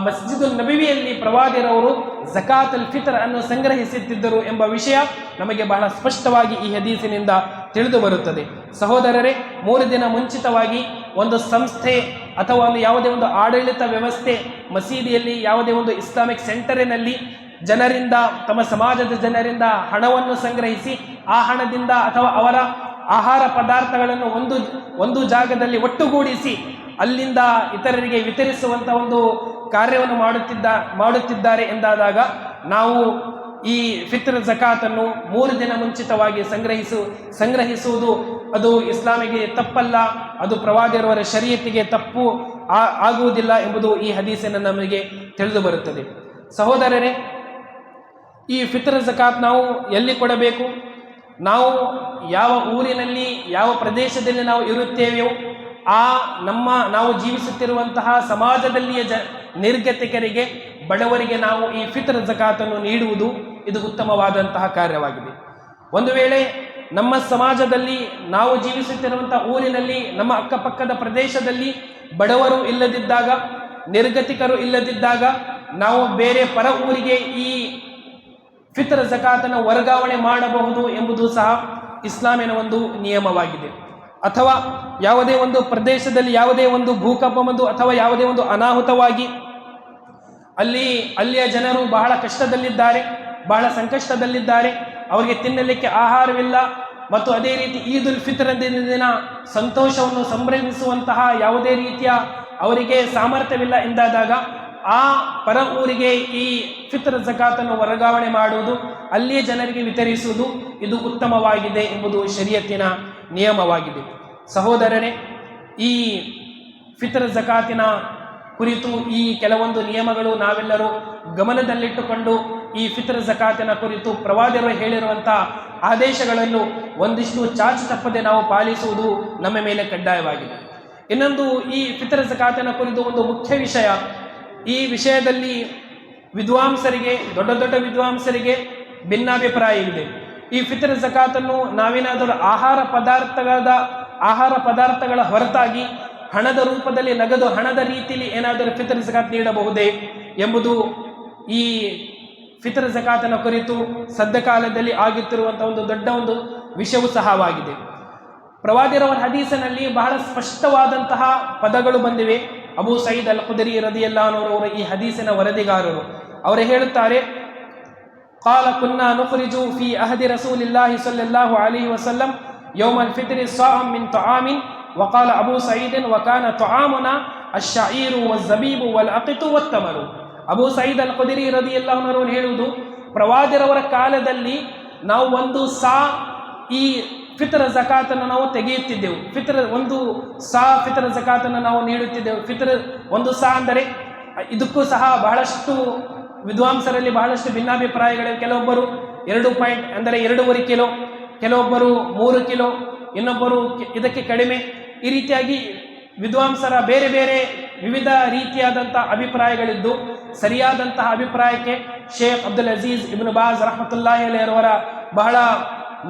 ಮಸ್ಜಿದುಲ್ ನಬವಿಯಲ್ಲಿ ಪ್ರವಾದಿಯರವರು ಜಕಾತಲ್ ಫಿತ್ರ್ ಅನ್ನು ಸಂಗ್ರಹಿಸುತ್ತಿದ್ದರು ಎಂಬ ವಿಷಯ ನಮಗೆ ಬಹಳ ಸ್ಪಷ್ಟವಾಗಿ ಈ ಹದೀಸಿನಿಂದ ತಿಳಿದು ಬರುತ್ತದೆ. ಸಹೋದರರೇ, 3 ದಿನ ಮುಂಚಿತವಾಗಿ ಒಂದು ಸಂಸ್ಥೆ ಅಥವಾ ಯಾವುದೇ ಒಂದು ಆಡಳಿತ ವ್ಯವಸ್ಥೆ, ಮಸೀದಿಯಲ್ಲಿ ಯಾವುದೇ ಒಂದು ಇಸ್ಲಾಮಿಕ್ ಸೆಂಟರಿನಲ್ಲಿ ಜನರಿಂದ, ತಮ್ಮ ಸಮಾಜದ ಜನರಿಂದ ಹಣವನ್ನು ಸಂಗ್ರಹಿಸಿ ಆ ಹಣದಿಂದ ಅಥವಾ ಅವರ ಆಹಾರ ಪದಾರ್ಥಗಳನ್ನು ಒಂದು ಜಾಗದಲ್ಲಿ ಒಟ್ಟುಗೂಡಿಸಿ ಅಲ್ಲಿಂದ ಇತರರಿಗೆ ವಿತರಿಸುವಂಥ ಒಂದು ಕಾರ್ಯವನ್ನು ಮಾಡುತ್ತಿದ್ದಾರೆ ಎಂದಾದಾಗ ನಾವು ಈ ಫಿತ್ರ್ ಜಕಾತನ್ನು 3 ದಿನ ಮುಂಚಿತವಾಗಿ ಸಂಗ್ರಹಿಸುವುದು ಅದು ಇಸ್ಲಾಮಿಗೆ ತಪ್ಪಲ್ಲ, ಅದು ಪ್ರವಾದಿಯವರ ಶರೀಯತಿಗೆ ತಪ್ಪು ಆಗುವುದಿಲ್ಲ ಎಂಬುದು ಈ ಹದೀಸಿನ ನಮಗೆ ತಿಳಿದು ಬರುತ್ತದೆ. ಸಹೋದರರೇ, ಈ ಫಿತ್ರ್ ಜಕಾತ್ ನಾವು ಎಲ್ಲಿ ಕೊಡಬೇಕು? ನಾವು ಯಾವ ಊರಿನಲ್ಲಿ, ಯಾವ ಪ್ರದೇಶದಲ್ಲಿ ನಾವು ಇರುತ್ತೇವೆಯೋ ನಾವು ಜೀವಿಸುತ್ತಿರುವಂತಹ ಸಮಾಜದಲ್ಲಿಯ ನಿರ್ಗತಿಕರಿಗೆ, ಬಡವರಿಗೆ ನಾವು ಈ ಫಿತ್ರ್ ಜಕಾತನ್ನು ನೀಡುವುದು ಇದು ಉತ್ತಮವಾದಂತಹ ಕಾರ್ಯವಾಗಿದೆ. ಒಂದು ವೇಳೆ ನಮ್ಮ ಸಮಾಜದಲ್ಲಿ, ನಾವು ಜೀವಿಸುತ್ತಿರುವಂತಹ ಊರಿನಲ್ಲಿ, ನಮ್ಮ ಅಕ್ಕಪಕ್ಕದ ಪ್ರದೇಶದಲ್ಲಿ ಬಡವರು ಇಲ್ಲದಿದ್ದಾಗ, ನಿರ್ಗತಿಕರು ಇಲ್ಲದಿದ್ದಾಗ ನಾವು ಬೇರೆ ಪರ ಊರಿಗೆ ಈ ಫಿತ್ರ್ ಜಕಾತನ್ನು ವರ್ಗಾವಣೆ ಮಾಡಬಹುದು ಎಂಬುದು ಸಹ ಇಸ್ಲಾಮಿನ ಒಂದು ನಿಯಮವಾಗಿದೆ. ಅಥವಾ ಯಾವುದೇ ಒಂದು ಪ್ರದೇಶದಲ್ಲಿ ಯಾವುದೇ ಒಂದು ಭೂಕಂಪ ಬಂದು ಅಥವಾ ಯಾವುದೇ ಒಂದು ಅನಾಹುತವಾಗಿ ಅಲ್ಲಿಯ ಜನರು ಬಹಳ ಕಷ್ಟದಲ್ಲಿದ್ದಾರೆ, ಬಹಳ ಸಂಕಷ್ಟದಲ್ಲಿದ್ದಾರೆ, ಅವರಿಗೆ ತಿನ್ನಲಿಕ್ಕೆ ಆಹಾರವಿಲ್ಲ, ಮತ್ತು ಅದೇ ರೀತಿ ಈದ್ ಉಲ್ ಫಿತ್ರ್ ದಿನ ಸಂತೋಷವನ್ನು ಸಂಭ್ರಮಿಸುವಂತಹ ಯಾವುದೇ ರೀತಿಯ ಅವರಿಗೆ ಸಾಮರ್ಥ್ಯವಿಲ್ಲ ಎಂದಾದಾಗ ಆ ಪರ ಊರಿಗೆ ಈ ಫಿತ್ರ್ ಝಕಾತನ್ನು ವರ್ಗಾವಣೆ ಮಾಡುವುದು, ಅಲ್ಲಿಯೇ ಜನರಿಗೆ ವಿತರಿಸುವುದು ಇದು ಉತ್ತಮವಾಗಿದೆ ಎಂಬುದು ಶರೀಯತ್ತಿನ ನಿಯಮವಾಗಿದೆ. ಸಹೋದರರೇ, ಈ ಫಿತ್ರ್ ಝಕಾತಿನ ಕುರಿತು ಈ ಕೆಲವೊಂದು ನಿಯಮಗಳು ನಾವೆಲ್ಲರೂ ಗಮನದಲ್ಲಿಟ್ಟುಕೊಂಡು ಈ ಫಿತ್ರ್ ಝಕಾತಿನ ಕುರಿತು ಪ್ರವಾದಿಗಳು ಹೇಳಿರುವಂತಹ ಆದೇಶಗಳನ್ನು ಒಂದಿಷ್ಟು ಚಾಚು ತಪ್ಪದೆ ನಾವು ಪಾಲಿಸುವುದು ನಮ್ಮ ಮೇಲೆ ಕಡ್ಡಾಯವಾಗಿದೆ. ಇನ್ನೊಂದು, ಈ ಫಿತ್ರ್ ಝಕಾತಿನ ಕುರಿತು ಒಂದು ಮುಖ್ಯ ವಿಷಯ, ಈ ವಿಷಯದಲ್ಲಿ ವಿದ್ವಾಂಸರಿಗೆ, ದೊಡ್ಡ ದೊಡ್ಡ ವಿದ್ವಾಂಸರಿಗೆ ಭಿನ್ನಾಭಿಪ್ರಾಯವಿದೆ. ಈ ಫಿತ್ರ್ ಝಕಾತನ್ನು ನಾವೇನಾದರೂ ಆಹಾರ ಪದಾರ್ಥಗಳ ಹೊರತಾಗಿ ಹಣದ ರೂಪದಲ್ಲಿ, ನಗದು ಹಣದ ರೀತಿಯಲ್ಲಿ ಏನಾದರೂ ಫಿತ್ರ್ ಝಕಾತ್ ನೀಡಬಹುದೇ ಎಂಬುದು ಈ ಫಿತ್ರ್ ಝಕಾತನ ಕುರಿತು ಸದ್ಯಕಾಲದಲ್ಲಿ ಆಗುತ್ತಿರುವಂತಹ ಒಂದು ದೊಡ್ಡ ಒಂದು ವಿಷಯವೂ ಸಹವಾಗಿದೆ. ಪ್ರವಾದಿರವರ ಹದೀಸಿನಲ್ಲಿ ಬಹಳ ಸ್ಪಷ್ಟವಾದಂತಹ ಪದಗಳು ಬಂದಿವೆ. ಅಬೂ ಸঈದ್ ಅಲ್ ಖುದರಿ ರದಿಯಲ್ಲಾಹು ಅನ್ಹು ಅವರು ಈ ಹದೀಸಿನ ವರದಿಗಾರರು. ಅವರು ಹೇಳುತ್ತಾರೆ, قال كنا نخرج في عهد رسول الله صلى الله عليه وسلم يوم الفطر صاع من طعام وقال أبو سعيد وكان طعامنا الشعير والزبيب والعقط والتمر. ಅಬೂ ಸঈದ್ ಅಲ್ ಖುದರಿ ರದಿಯಲ್ಲಾಹು ಅನ್ಹು ಅವರು ಹೇಳುವುದು, ಪ್ರವಾದಿರವರ ಕಾಲದಲ್ಲಿ ನಾವು ಒಂದು ಸಾ ಈ ಫಿತ್ರ್ ಝಕಾತನ್ನು ನಾವು ತೆಗೆಯುತ್ತಿದ್ದೆವು. ಒಂದು ಸಾ ಫಿತ್ರ್ ಝಕಾತನ್ನು ನಾವು ನೀಡುತ್ತಿದ್ದೆವು. ಒಂದು ಸಾ ಅಂದರೆ ಇದಕ್ಕೂ ಸಹ ಬಹಳಷ್ಟು ವಿದ್ವಾಂಸರಲ್ಲಿ ಬಹಳಷ್ಟು ಭಿನ್ನಾಭಿಪ್ರಾಯಗಳಿವೆ. ಕೆಲವೊಬ್ಬರು 2 ಅಂದರೆ 2.5 ಕಿಲೋ, ಕೆಲವೊಬ್ಬರು 3 ಕಿಲೋ, ಇನ್ನೊಬ್ಬರು ಇದಕ್ಕೆ ಕಡಿಮೆ. ಈ ರೀತಿಯಾಗಿ ವಿದ್ವಾಂಸರ ಬೇರೆ ಬೇರೆ ವಿವಿಧ ರೀತಿಯಾದಂಥ ಅಭಿಪ್ರಾಯಗಳಿದ್ದು, ಸರಿಯಾದಂತಹ ಅಭಿಪ್ರಾಯಕ್ಕೆ ಶೇಖ್ ಅಬ್ದುಲ್ ಅಜೀಜ್ ಇಬ್ನ್ ಬಾಜ್ ರಹಮತುಲ್ಲಾಹಿ ಅಲೈಹಿರವರ ಬಹಳ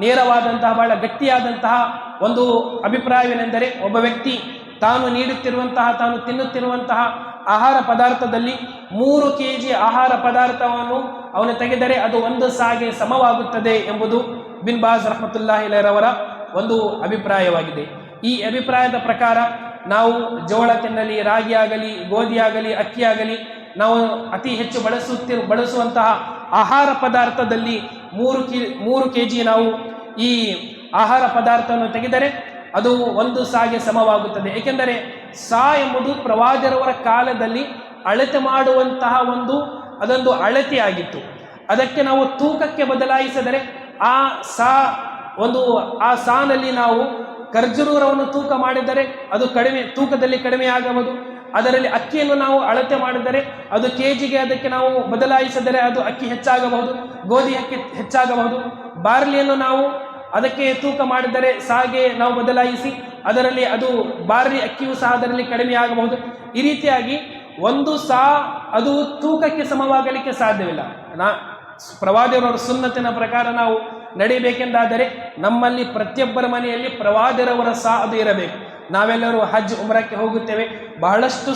ನೇರವಾದಂತಹ, ಬಹಳ ಗಟ್ಟಿಯಾದಂತಹ ಒಂದು ಅಭಿಪ್ರಾಯವೇನೆಂದರೆ, ಒಬ್ಬ ವ್ಯಕ್ತಿ ತಾನು ತಿನ್ನುತ್ತಿರುವಂತಹ ಆಹಾರ ಪದಾರ್ಥದಲ್ಲಿ 3 kg ಆಹಾರ ಪದಾರ್ಥವನ್ನು ಅವನು ತೆಗೆದರೆ ಅದು 1 ಸಾಗೆ ಸಮವಾಗುತ್ತದೆ ಎಂಬುದು ಬಿನ್ ಬಾಜ್ ರಹಮತುಲ್ಲಾಹಿ ಅಲೈಹಿರವರ ಒಂದು ಅಭಿಪ್ರಾಯವಾಗಿದೆ. ಈ ಅಭಿಪ್ರಾಯದ ಪ್ರಕಾರ ನಾವು ಜೋಳ ತಿನ್ನಲಿ, ರಾಗಿ ಆಗಲಿ, ಗೋಧಿ ಆಗಲಿ, ಅಕ್ಕಿ ಆಗಲಿ, ನಾವು ಅತಿ ಹೆಚ್ಚು ಬಳಸುವಂತಹ ಆಹಾರ ಪದಾರ್ಥದಲ್ಲಿ 3 kg ನಾವು ಈ ಆಹಾರ ಪದಾರ್ಥವನ್ನು ತೆಗೆದರೆ ಅದು 1 ಸಾಗೆ ಸಮವಾಗುತ್ತದೆ. ಏಕೆಂದರೆ ಸಾ ಎಂಬುದು ಪ್ರವಾದಿರವರ ಕಾಲದಲ್ಲಿ ಅಳತೆ ಮಾಡುವಂತಹ ಅದೊಂದು ಅಳತೆಯಾಗಿತ್ತು. ಅದಕ್ಕೆ ನಾವು ತೂಕಕ್ಕೆ ಬದಲಾಯಿಸಿದರೆ ಆ ಸಾನಲ್ಲಿ ನಾವು ಖರ್ಜೂರವನ್ನು ತೂಕ ಮಾಡಿದರೆ ಅದು ತೂಕದಲ್ಲಿ ಕಡಿಮೆ ಆಗಬಹುದು. ಅದರಲ್ಲಿ ಅಕ್ಕಿಯನ್ನು ನಾವು ಅಳತೆ ಮಾಡಿದರೆ ಅದು ಕೆಜಿಗೆ ಅದಕ್ಕೆ ನಾವು ಬದಲಾಯಿಸಿದರೆ ಅದು ಅಕ್ಕಿ ಹೆಚ್ಚಾಗಬಹುದು, ಗೋಧಿ ಅಕ್ಕಿ ಹೆಚ್ಚಾಗಬಹುದು. ಬಾರ್ಲಿಯನ್ನು ನಾವು ಅದಕ್ಕೆ ತೂಕ ಮಾಡಿದರೆ ಸಾಗೆ ನಾವು ಬದಲಾಯಿಸಿ ಅದರಲ್ಲಿ ಅದು ಬಾರ್ಲಿ ಅಕ್ಕಿಯೂ ಸಹ ಅದರಲ್ಲಿ ಕಡಿಮೆ ಆಗಬಹುದು. ಈ ರೀತಿಯಾಗಿ ಒಂದು ಸಾ ಅದು ತೂಕಕ್ಕೆ ಸಮವಾಗಲಿಕ್ಕೆ ಸಾಧ್ಯವಿಲ್ಲ. ಪ್ರವಾದಿರವರ ಸುನ್ನತಿನ ಪ್ರಕಾರ ನಾವು ನಡೀಬೇಕೆಂದಾದರೆ ನಮ್ಮಲ್ಲಿ ಪ್ರತಿಯೊಬ್ಬರ ಮನೆಯಲ್ಲಿ ಪ್ರವಾದಿರವರ ಸಾ ಅದು ಇರಬೇಕು. ನಾವೆಲ್ಲರೂ ಹಜ್ ಉಮ್ರಕ್ಕೆ ಹೋಗುತ್ತೇವೆ, ಬಹಳಷ್ಟು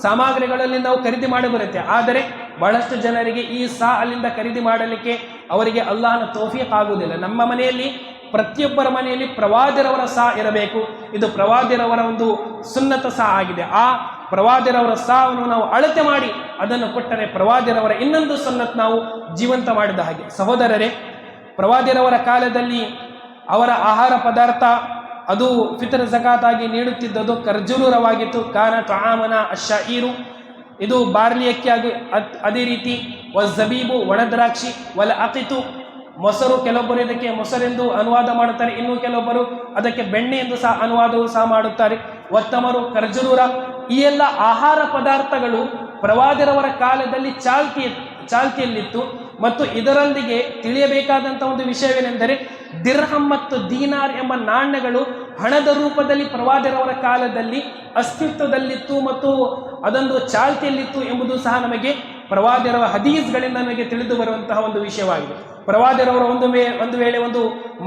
ಸಾಮಗ್ರಿಗಳಲ್ಲಿ ನಾವು ಖರೀದಿ ಮಾಡಿ ಬರುತ್ತೆ. ಆದರೆ ಬಹಳಷ್ಟು ಜನರಿಗೆ ಈ ಸಾ ಅಲ್ಲಿಂದ ಖರೀದಿ ಮಾಡಲಿಕ್ಕೆ ಅವರಿಗೆ ಅಲ್ಲಾಹನ ತೌಫೀಕ್ ಆಗುವುದಿಲ್ಲ. ನಮ್ಮ ಮನೆಯಲ್ಲಿ ಪ್ರತಿಯೊಬ್ಬರ ಮನೆಯಲ್ಲಿ ಪ್ರವಾದಿರವರ ಸಾ ಇರಬೇಕು. ಇದು ಪ್ರವಾದಿರವರ ಒಂದು ಸುನ್ನತ ಸಾ ಆಗಿದೆ. ಆ ಪ್ರವಾದಿರವರ ಸಾವನ್ನು ನಾವು ಅಳತೆ ಮಾಡಿ ಅದನ್ನು ಕೊಟ್ಟರೆ ಪ್ರವಾದಿರವರ ಇನ್ನೊಂದು ಸುನ್ನತ್ ನಾವು ಜೀವಂತ ಮಾಡಿದ ಹಾಗೆ. ಸಹೋದರರೇ, ಪ್ರವಾದಿರವರ ಕಾಲದಲ್ಲಿ ಅವರ ಆಹಾರ ಪದಾರ್ಥ ಅದು ಫಿತ್ರ್ ಝಕಾತ್ ಆಗಿ ನೀಡುತ್ತಿದ್ದದು ಖರ್ಜೂರವಾಗಿತ್ತು. ಕಾನ ತುಆಮನ ಅಶ್ಶಾಯಿರು, ಇದು ಬಾರ್ಲಿ ಅಕ್ಕಿ ಆಗಿ, ಅದೇ ರೀತಿ ವಜ್ಜಬೀಬು ಒಣದ್ರಾಕ್ಷಿ, ವಲ್ ಅಕಿತು ಮೊಸರು, ಕೆಲವೊಬ್ಬರು ಇದಕ್ಕೆ ಮೊಸರೆಂದು ಅನುವಾದ ಮಾಡುತ್ತಾರೆ, ಇನ್ನು ಕೆಲವೊಬ್ಬರು ಅದಕ್ಕೆ ಬೆಣ್ಣೆ ಎಂದು ಸಹ ಅನುವಾದವೂ ಸಹ ಮಾಡುತ್ತಾರೆ. ಒತ್ತಮರು, ಖರ್ಜೂರ, ಈ ಎಲ್ಲ ಆಹಾರ ಪದಾರ್ಥಗಳು ಪ್ರವಾದಿರವರ ಕಾಲದಲ್ಲಿ ಚಾಲ್ತಿಯಲ್ಲಿತ್ತು. ಮತ್ತು ಇದರೊಂದಿಗೆ ತಿಳಿಯಬೇಕಾದಂಥ ಒಂದು ವಿಷಯವೇನೆಂದರೆ, ದಿರ್ಹಂ ಮತ್ತು ದೀನಾರ್ ಎಂಬ ನಾಣ್ಯಗಳು ಹಣದ ರೂಪದಲ್ಲಿ ಪ್ರವಾದಿರವರ ಕಾಲದಲ್ಲಿ ಅಸ್ತಿತ್ವದಲ್ಲಿತ್ತು ಮತ್ತು ಅದೊಂದು ಚಾಲ್ತಿಯಲ್ಲಿತ್ತು ಎಂಬುದು ಸಹ ನಮಗೆ ಪ್ರವಾದಿರವ ಹದೀಸ್ಗಳಿಂದ ನಮಗೆ ತಿಳಿದು ಬರುವಂತಹ ಒಂದು ವಿಷಯವಾಗಿದೆ. ಪ್ರವಾದಿರವರು ಒಂದು ವೇಳೆ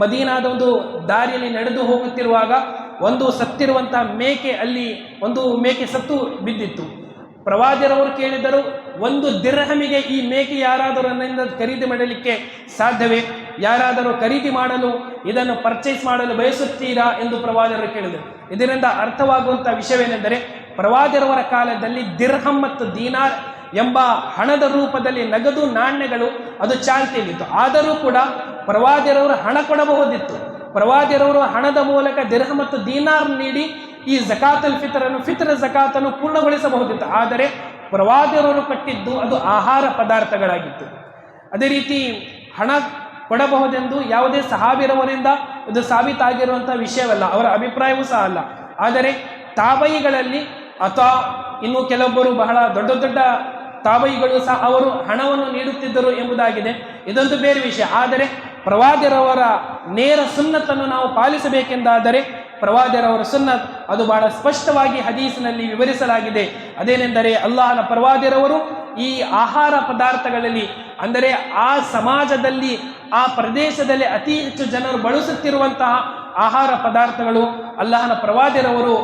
ಮದೀನಾದ ಒಂದು ದಾರಿಯಲ್ಲಿ ನಡೆದು ಹೋಗುತ್ತಿರುವಾಗ ಸತ್ತಿರುವಂತಹ ಮೇಕೆ, ಅಲ್ಲಿ ಒಂದು ಮೇಕೆ ಸತ್ತು ಬಿದ್ದಿತ್ತು. ಪ್ರವಾದಿರವರು ಕೇಳಿದರು, 1 ದಿರ್ಹಮಿಗೆ ಈ ಮೇಕೆ ಯಾರಾದರೂ ನನ್ನಿಂದ ಖರೀದಿ ಮಾಡಲಿಕ್ಕೆ ಸಾಧ್ಯವೇ? ಯಾರಾದರೂ ಖರೀದಿ ಮಾಡಲು, ಇದನ್ನು ಪರ್ಚೇಸ್ ಮಾಡಲು ಬಯಸುತ್ತೀರಾ ಎಂದು ಪ್ರವಾದಿರವರು ಕೇಳಿದರು. ಇದರಿಂದ ಅರ್ಥವಾಗುವಂಥ ವಿಷಯವೇನೆಂದರೆ, ಪ್ರವಾದಿರವರ ಕಾಲದಲ್ಲಿ ದಿರ್ಹಂ ಮತ್ತು ದೀನಾರ್ ಎಂಬ ಹಣದ ರೂಪದಲ್ಲಿ ನಗದು ನಾಣ್ಯಗಳು ಅದು ಚಾಲ್ತಿಯಲ್ಲಿತ್ತು. ಆದರೂ ಕೂಡ ಪ್ರವಾದಿಯರವರು ಹಣ ಕೊಡಬಹುದಿತ್ತು. ಪ್ರವಾದಿಯರವರು ಹಣದ ಮೂಲಕ ದಿರ್ಹಮ್ ಮತ್ತು ದೀನಾರ್ ನೀಡಿ ಈ ಝಕಾತುಲ್ ಫಿತ್ರ್ ಝಕಾತನ್ನು ಪೂರ್ಣಗೊಳಿಸಬಹುದಿತ್ತು. ಆದರೆ ಪ್ರವಾದಿಯರವರು ಕಟ್ಟಿದ್ದು ಅದು ಆಹಾರ ಪದಾರ್ಥಗಳಾಗಿತ್ತು. ಅದೇ ರೀತಿ ಹಣ ಕೊಡಬಹುದೆಂದು ಯಾವುದೇ ಸಹಾಬಿರವರಿಂದ ಇದು ಸಾಬೀತಾಗಿರುವಂತಹ ವಿಷಯವಲ್ಲ, ಅವರ ಅಭಿಪ್ರಾಯವೂ ಸಹ ಅಲ್ಲ. ಆದರೆ ತಾಬಯಿಗಳಲ್ಲಿ ಅಥವಾ ಇನ್ನು ಕೆಲವೊಬ್ಬರು ಬಹಳ ದೊಡ್ಡ ದೊಡ್ಡ ತಾಬಯಿಗಳು ಸಹ ಅವರು ಹಣವನ್ನು ನೀಡುತ್ತಿದ್ದರು ಎಂಬುದಾಗಿದೆ. ಇದೊಂದು ಬೇರೆ ವಿಷಯ. ಆದರೆ ಪ್ರವಾದಿಯರವರ ನೇರ ಸುನ್ನತನ್ನು ನಾವು ಪಾಲಿಸಬೇಕೆಂದಾದರೆ ಪ್ರವಾದಿಯರವರ ಸುನ್ನತ್ ಅದು ಬಹಳ ಸ್ಪಷ್ಟವಾಗಿ ಹದೀಸಿನಲ್ಲಿ ವಿವರಿಸಲಾಗಿದೆ. ಅದೇನೆಂದರೆ ಅಲ್ಲಾಹನ ಪ್ರವಾದಿಯರವರು ಈ ಆಹಾರ ಪದಾರ್ಥಗಳಲ್ಲಿ, ಅಂದರೆ ಆ ಸಮಾಜದಲ್ಲಿ ಆ ಪ್ರದೇಶದಲ್ಲಿ ಅತಿ ಹೆಚ್ಚು ಜನರು ಬಳಸುತ್ತಿರುವಂತಹ ಆಹಾರ ಪದಾರ್ಥಗಳು ಅಲ್ಲಾಹನ ಪ್ರವಾದಿಯರವರು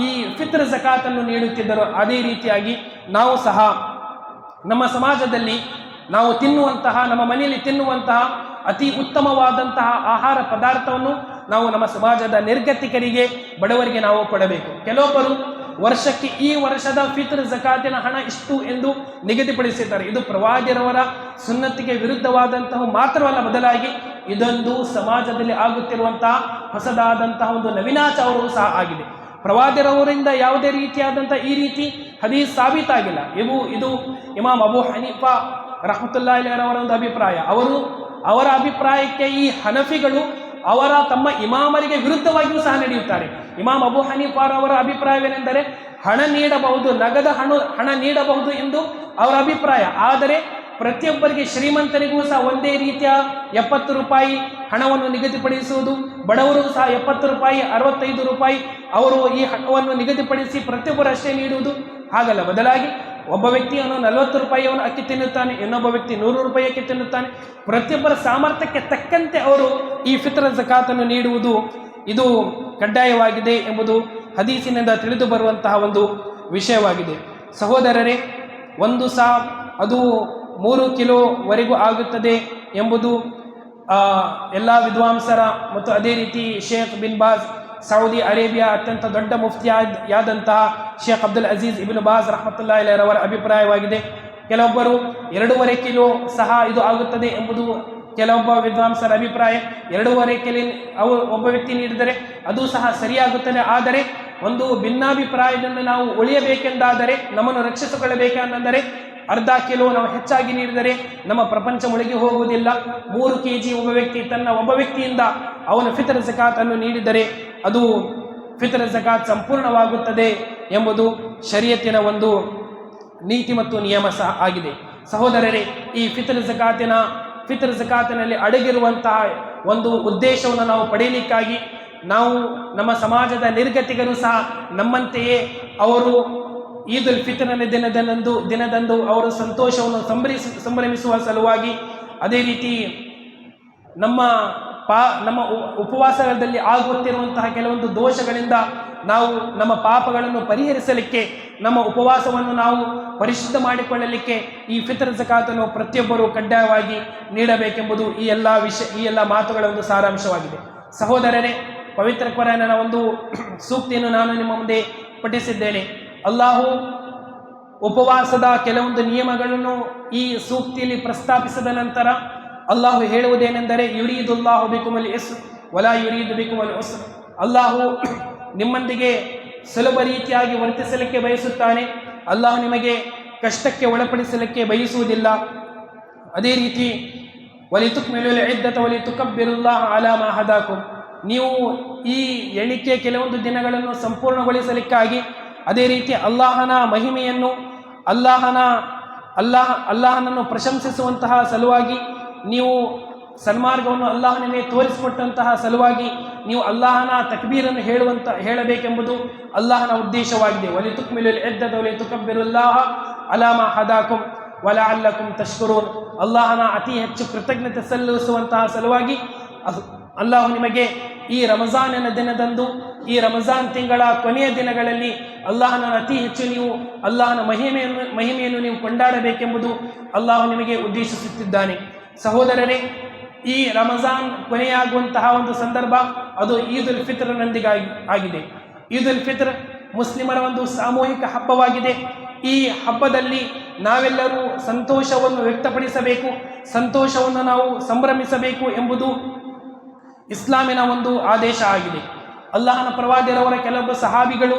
ಈ ಫಿತ್ರ್ ಝಕಾತನ್ನು ನೀಡುತ್ತಿದ್ದರು. ಅದೇ ರೀತಿಯಾಗಿ ನಾವು ಸಹ ನಮ್ಮ ಸಮಾಜದಲ್ಲಿ ನಾವು ತಿನ್ನುವಂತಹ, ನಮ್ಮ ಮನೆಯಲ್ಲಿ ತಿನ್ನುವಂತಹ ಅತಿ ಉತ್ತಮವಾದಂತಹ ಆಹಾರ ಪದಾರ್ಥವನ್ನು ನಾವು ನಮ್ಮ ಸಮಾಜದ ನಿರ್ಗತಿಕರಿಗೆ, ಬಡವರಿಗೆ ನಾವು ಕೊಡಬೇಕು. ಕೆಲವೊಬ್ಬರು ವರ್ಷಕ್ಕೆ ಈ ವರ್ಷದ ಫಿತ್ರ್ ಝಕಾತಿನ ಹಣ ಇಷ್ಟು ಎಂದು ನಿಗದಿಪಡಿಸಿದ್ದಾರೆ. ಇದು ಪ್ರವಾದಿಯರವರ ಸುನ್ನತಿಗೆ ವಿರುದ್ಧವಾದಂತಹ ಮಾತ್ರವಲ್ಲ, ಬದಲಾಗಿ ಇದೊಂದು ಸಮಾಜದಲ್ಲಿ ಆಗುತ್ತಿರುವಂತಹ ಹೊಸದಾದಂತಹ ಒಂದು ನವೀನಾಚಾರವೂ ಸಹ ಆಗಿದೆ. ಪ್ರವಾದಿಯರವರಿಂದ ಯಾವುದೇ ರೀತಿಯಾದಂಥ ಈ ರೀತಿ ಹದೀಸ್ ಸಾಬೀತಾಗಿಲ್ಲ. ಇದು ಇಮಾಮ್ ಅಬೂ ಹನೀಫಾ ರಹಮತುಲ್ಲಾಹಿ ಅಲೈಹಿರವರ ಒಂದು ಅಭಿಪ್ರಾಯ. ಅವರ ಅಭಿಪ್ರಾಯಕ್ಕೆ ಈ ಹನಫಿಗಳು ಅವರ ತಮ್ಮ ಇಮಾಮರಿಗೆ ವಿರುದ್ಧವಾಗಿಯೂ ಸಹ ನಡೆಯುತ್ತಾರೆ. ಇಮಾಮ್ ಅಬೂ ಹನೀಫಾರವರ ಅಭಿಪ್ರಾಯವೇನೆಂದರೆ ಹಣ ನೀಡಬಹುದು, ನಗದ ಹಣ ನೀಡಬಹುದು ಎಂದು ಅವರ ಅಭಿಪ್ರಾಯ. ಆದರೆ ಪ್ರತಿಯೊಬ್ಬರಿಗೆ, ಶ್ರೀಮಂತರಿಗೂ ಸಹ ಒಂದೇ ರೀತಿಯ 70 ರೂಪಾಯಿ ಹಣವನ್ನು ನಿಗದಿಪಡಿಸುವುದು, ಬಡವರು ಸಹ 70 ರೂಪಾಯಿ 65 ರೂಪಾಯಿ ಅವರು ಈ ಹಣವನ್ನು ನಿಗದಿಪಡಿಸಿ ಪ್ರತಿಯೊಬ್ಬರು ಅಷ್ಟೇ ನೀಡುವುದು ಹಾಗಲ್ಲ. ಬದಲಾಗಿ ಒಬ್ಬ ವ್ಯಕ್ತಿಯನ್ನು 40 ರೂಪಾಯಿಯನ್ನು ಅಕ್ಕಿ ತಿನ್ನುತ್ತಾನೆ, ಇನ್ನೊಬ್ಬ ವ್ಯಕ್ತಿ 100 ರೂಪಾಯಿ ಅಕ್ಕಿ ತಿನ್ನುತ್ತಾನೆ. ಪ್ರತಿಯೊಬ್ಬರ ಸಾಮರ್ಥ್ಯಕ್ಕೆ ತಕ್ಕಂತೆ ಅವರು ಈ ಫಿತ್ರ್ ಝಕಾತನ್ನು ನೀಡುವುದು ಇದು ಕಡ್ಡಾಯವಾಗಿದೆ ಎಂಬುದು ಹದೀಸಿನಿಂದ ತಿಳಿದು ಬರುವಂತಹ ಒಂದು ವಿಷಯವಾಗಿದೆ. ಸಹೋದರರೇ, ಒಂದು ಸಾ ಅದು 3 ಕಿಲೋವರೆಗೂ ಆಗುತ್ತದೆ ಎಂಬುದು ಎಲ್ಲ ವಿದ್ವಾಂಸರ ಮತ್ತು ಅದೇ ರೀತಿ ಶೇಖ್ ಬಿನ್ ಬಾಜ್, ಸೌದಿ ಅರೇಬಿಯಾ ಅತ್ಯಂತ ದೊಡ್ಡ ಮುಫ್ತಿಯಾದಂತಹ ಶೇಖ್ ಅಬ್ದುಲ್ ಅಜೀಜ್ ಇಬ್ನ್ ಬಾಜ್ ರಹಮತುಲ್ಲಾಹಿ ಅಲೈಹಿರವರ ಅಭಿಪ್ರಾಯವಾಗಿದೆ. ಕೆಲವೊಬ್ಬರು 2.5 ಕಿಲೋ ಸಹ ಇದು ಆಗುತ್ತದೆ ಎಂಬುದು ಕೆಲವೊಬ್ಬ ವಿದ್ವಾಂಸರ ಅಭಿಪ್ರಾಯ. 2.5 ಕಿಲೋ ಒಬ್ಬ ವ್ಯಕ್ತಿ ನೀಡಿದರೆ ಅದು ಸಹ ಸರಿಯಾಗುತ್ತದೆ. ಆದರೆ ಒಂದು ಭಿನ್ನಾಭಿಪ್ರಾಯದಿಂದ ನಾವು ಉಳಿಯಬೇಕೆಂದಾದರೆ, ನಮ್ಮನ್ನು ರಕ್ಷಿಸಿಕೊಳ್ಳಬೇಕೆಂದರೆ 1/2 ಕಿಲೋ ನಾವು ಹೆಚ್ಚಾಗಿ ನೀಡಿದರೆ ನಮ್ಮ ಪ್ರಪಂಚ ಮುಳುಗಿ ಹೋಗುವುದಿಲ್ಲ. 3 kg ಒಬ್ಬ ವ್ಯಕ್ತಿಯಿಂದ ಅವನು ಫಿತ್ರ್ ಝಕಾತ್ ಅನ್ನು ನೀಡಿದರೆ ಅದು ಫಿತ್ರ್ ಝಕಾತ್ ಸಂಪೂರ್ಣವಾಗುತ್ತದೆ ಎಂಬುದು ಶರೀಯತ್ತಿನ ಒಂದು ನೀತಿ ಮತ್ತು ನಿಯಮ ಸಹ ಆಗಿದೆ. ಸಹೋದರರೇ, ಈ ಫಿತ್ರ್ ಝಕಾತಿನಲ್ಲಿ ಅಡಗಿರುವಂತಹ ಒಂದು ಉದ್ದೇಶವನ್ನು ನಾವು ಪಡೆಯಲಿಕ್ಕಾಗಿ ನಾವು ನಮ್ಮ ಸಮಾಜದ ನಿರ್ಗತಿಗರು ಸಹ ನಮ್ಮಂತೆಯೇ ಅವರು ಈದ್ ಉಲ್ ಫಿತ್ರ್ನ ದಿನದಂದು ಅವರು ಸಂತೋಷವನ್ನು ಸಂಭ್ರಮಿಸುವ ಸಲುವಾಗಿ, ಅದೇ ರೀತಿ ನಮ್ಮ ಉಪವಾಸದಲ್ಲಿ ಆಗುತ್ತಿರುವಂತಹ ಕೆಲವೊಂದು ದೋಷಗಳಿಂದ ನಾವು ನಮ್ಮ ಪಾಪಗಳನ್ನು ಪರಿಹರಿಸಲಿಕ್ಕೆ, ನಮ್ಮ ಉಪವಾಸವನ್ನು ನಾವು ಪರಿಶುದ್ಧ ಮಾಡಿಕೊಳ್ಳಲಿಕ್ಕೆ ಈ ಫಿತ್ರ್ ಝಕಾತನ್ನು ಪ್ರತಿಯೊಬ್ಬರೂ ಕಡ್ಡಾಯವಾಗಿ ನೀಡಬೇಕೆಂಬುದು ಈ ಎಲ್ಲ ಮಾತುಗಳ ಒಂದು ಸಾರಾಂಶವಾಗಿದೆ. ಸಹೋದರರೇ, ಪವಿತ್ರ ಕುರಾನಿನ ಒಂದು ಸೂಕ್ತಿಯನ್ನು ನಾನು ನಿಮ್ಮ ಮುಂದೆ ಪಠಿಸಿದ್ದೇನೆ. ಅಲ್ಲಾಹು ಉಪವಾಸದ ಕೆಲವೊಂದು ನಿಯಮಗಳನ್ನು ಈ ಸೂಕ್ತಿಯಲ್ಲಿ ಪ್ರಸ್ತಾಪಿಸಿದ ನಂತರ ಅಲ್ಲಾಹು ಹೇಳುವುದೇನೆಂದರೆ, ಯುರೀದುಲ್ಲಾಹು ಬಿಕುಮಲ್ ಯಸ್ರ್ ವಲಾ ಯುರೀದು ಬಿಕುಮಲ್ ಉಸ್ರ್. ಅಲ್ಲಾಹು ನಿಮ್ಮೊಂದಿಗೆ ಸುಲಭ ರೀತಿಯಾಗಿ ವರ್ತಿಸಲಿಕ್ಕೆ ಬಯಸುತ್ತಾನೆ, ಅಲ್ಲಾಹು ನಿಮಗೆ ಕಷ್ಟಕ್ಕೆ ಒಳಪಡಿಸಲಿಕ್ಕೆ ಬಯಸುವುದಿಲ್ಲ. ಅದೇ ರೀತಿ ವಲಿತುಕ್ಮಿಲುಲ್ ಇದ್ದತ ವಲಿತುಕಬ್ಬಿರುಲ್ಲಾಹ ಅಲಾ ಮಾ ಹದಾಕುಂ, ನೀವು ಈ ಎಣಿಕೆ ಕೆಲವೊಂದು ದಿನಗಳನ್ನು ಸಂಪೂರ್ಣಗೊಳಿಸಲಿಕ್ಕಾಗಿ, ಅದೇ ರೀತಿ ಅಲ್ಲಾಹನ ಮಹಿಮೆಯನ್ನು ಅಲ್ಲಾಹನನ್ನು ಪ್ರಶಂಸಿಸುವಂತಹ ಸಲುವಾಗಿ, ನೀವು ಸನ್ಮಾರ್ಗವನ್ನು ಅಲ್ಲಾಹನೇ ತೋರಿಸಿಕೊಟ್ಟಂತಹ ಸಲುವಾಗಿ ನೀವು ಅಲ್ಲಾಹನ ತಕ್ಬೀರನ್ನು ಹೇಳಬೇಕೆಂಬುದು ಅಲ್ಲಾಹನ ಉದ್ದೇಶವಾಗಿದೆ. ವಲಿತುಕ್ಮಿಲುಲ್ ಇದ್ದತ ವಲಿತುಕಬ್ಬಿರುಲ್ಲಾಹ ಅಲಾ ಮಾ ಹದಾಕುಂ ವಲಅಲ್ಲಕುಂ ತಶ್ಕುರೂನ್. ಅಲ್ಲಾಹನ ಅತಿ ಹೆಚ್ಚು ಕೃತಜ್ಞತೆ ಸಲ್ಲಿಸುವಂತಹ ಸಲುವಾಗಿ ಅಲ್ಲಾಹು ನಿಮಗೆ ಈ ರಮಜಾನಿನ ದಿನದಂದು, ಈ ರಮಜಾನ್ ತಿಂಗಳ ಕೊನೆಯ ದಿನಗಳಲ್ಲಿ ಅಲ್ಲಾಹನ ಅತಿ ಹೆಚ್ಚು ನೀವು ಅಲ್ಲಾಹನ ಮಹಿಮೆಯನ್ನು ನೀವು ಕೊಂಡಾಡಬೇಕೆಂಬುದು ಅಲ್ಲಾಹು ನಿಮಗೆ ಉದ್ದೇಶಿಸುತ್ತಿದ್ದಾನೆ. ಸಹೋದರರೇ, ಈ ರಮಜಾನ್ ಕೊನೆಯಾಗುವಂತಹ ಒಂದು ಸಂದರ್ಭ ಅದು ಈದ್ ಉಲ್ ಫಿತ್ರ್ನೊಂದಿಗಾಗಿ ಆಗಿದೆ. ಈದ್ ಉಲ್ ಫಿತ್ರ್ ಮುಸ್ಲಿಮರ ಒಂದು ಸಾಮೂಹಿಕ ಹಬ್ಬವಾಗಿದೆ. ಈ ಹಬ್ಬದಲ್ಲಿ ನಾವೆಲ್ಲರೂ ಸಂತೋಷವನ್ನು ವ್ಯಕ್ತಪಡಿಸಬೇಕು, ಸಂತೋಷವನ್ನು ನಾವು ಸಂಭ್ರಮಿಸಬೇಕು ಎಂಬುದು ಇಸ್ಲಾಮಿನ ಒಂದು ಆದೇಶ ಆಗಿದೆ. ಅಲ್ಲಾಹನ ಪ್ರವಾದಿಯವರ ಕೆಲವೊಬ್ಬ ಸಹಾಬಿಗಳು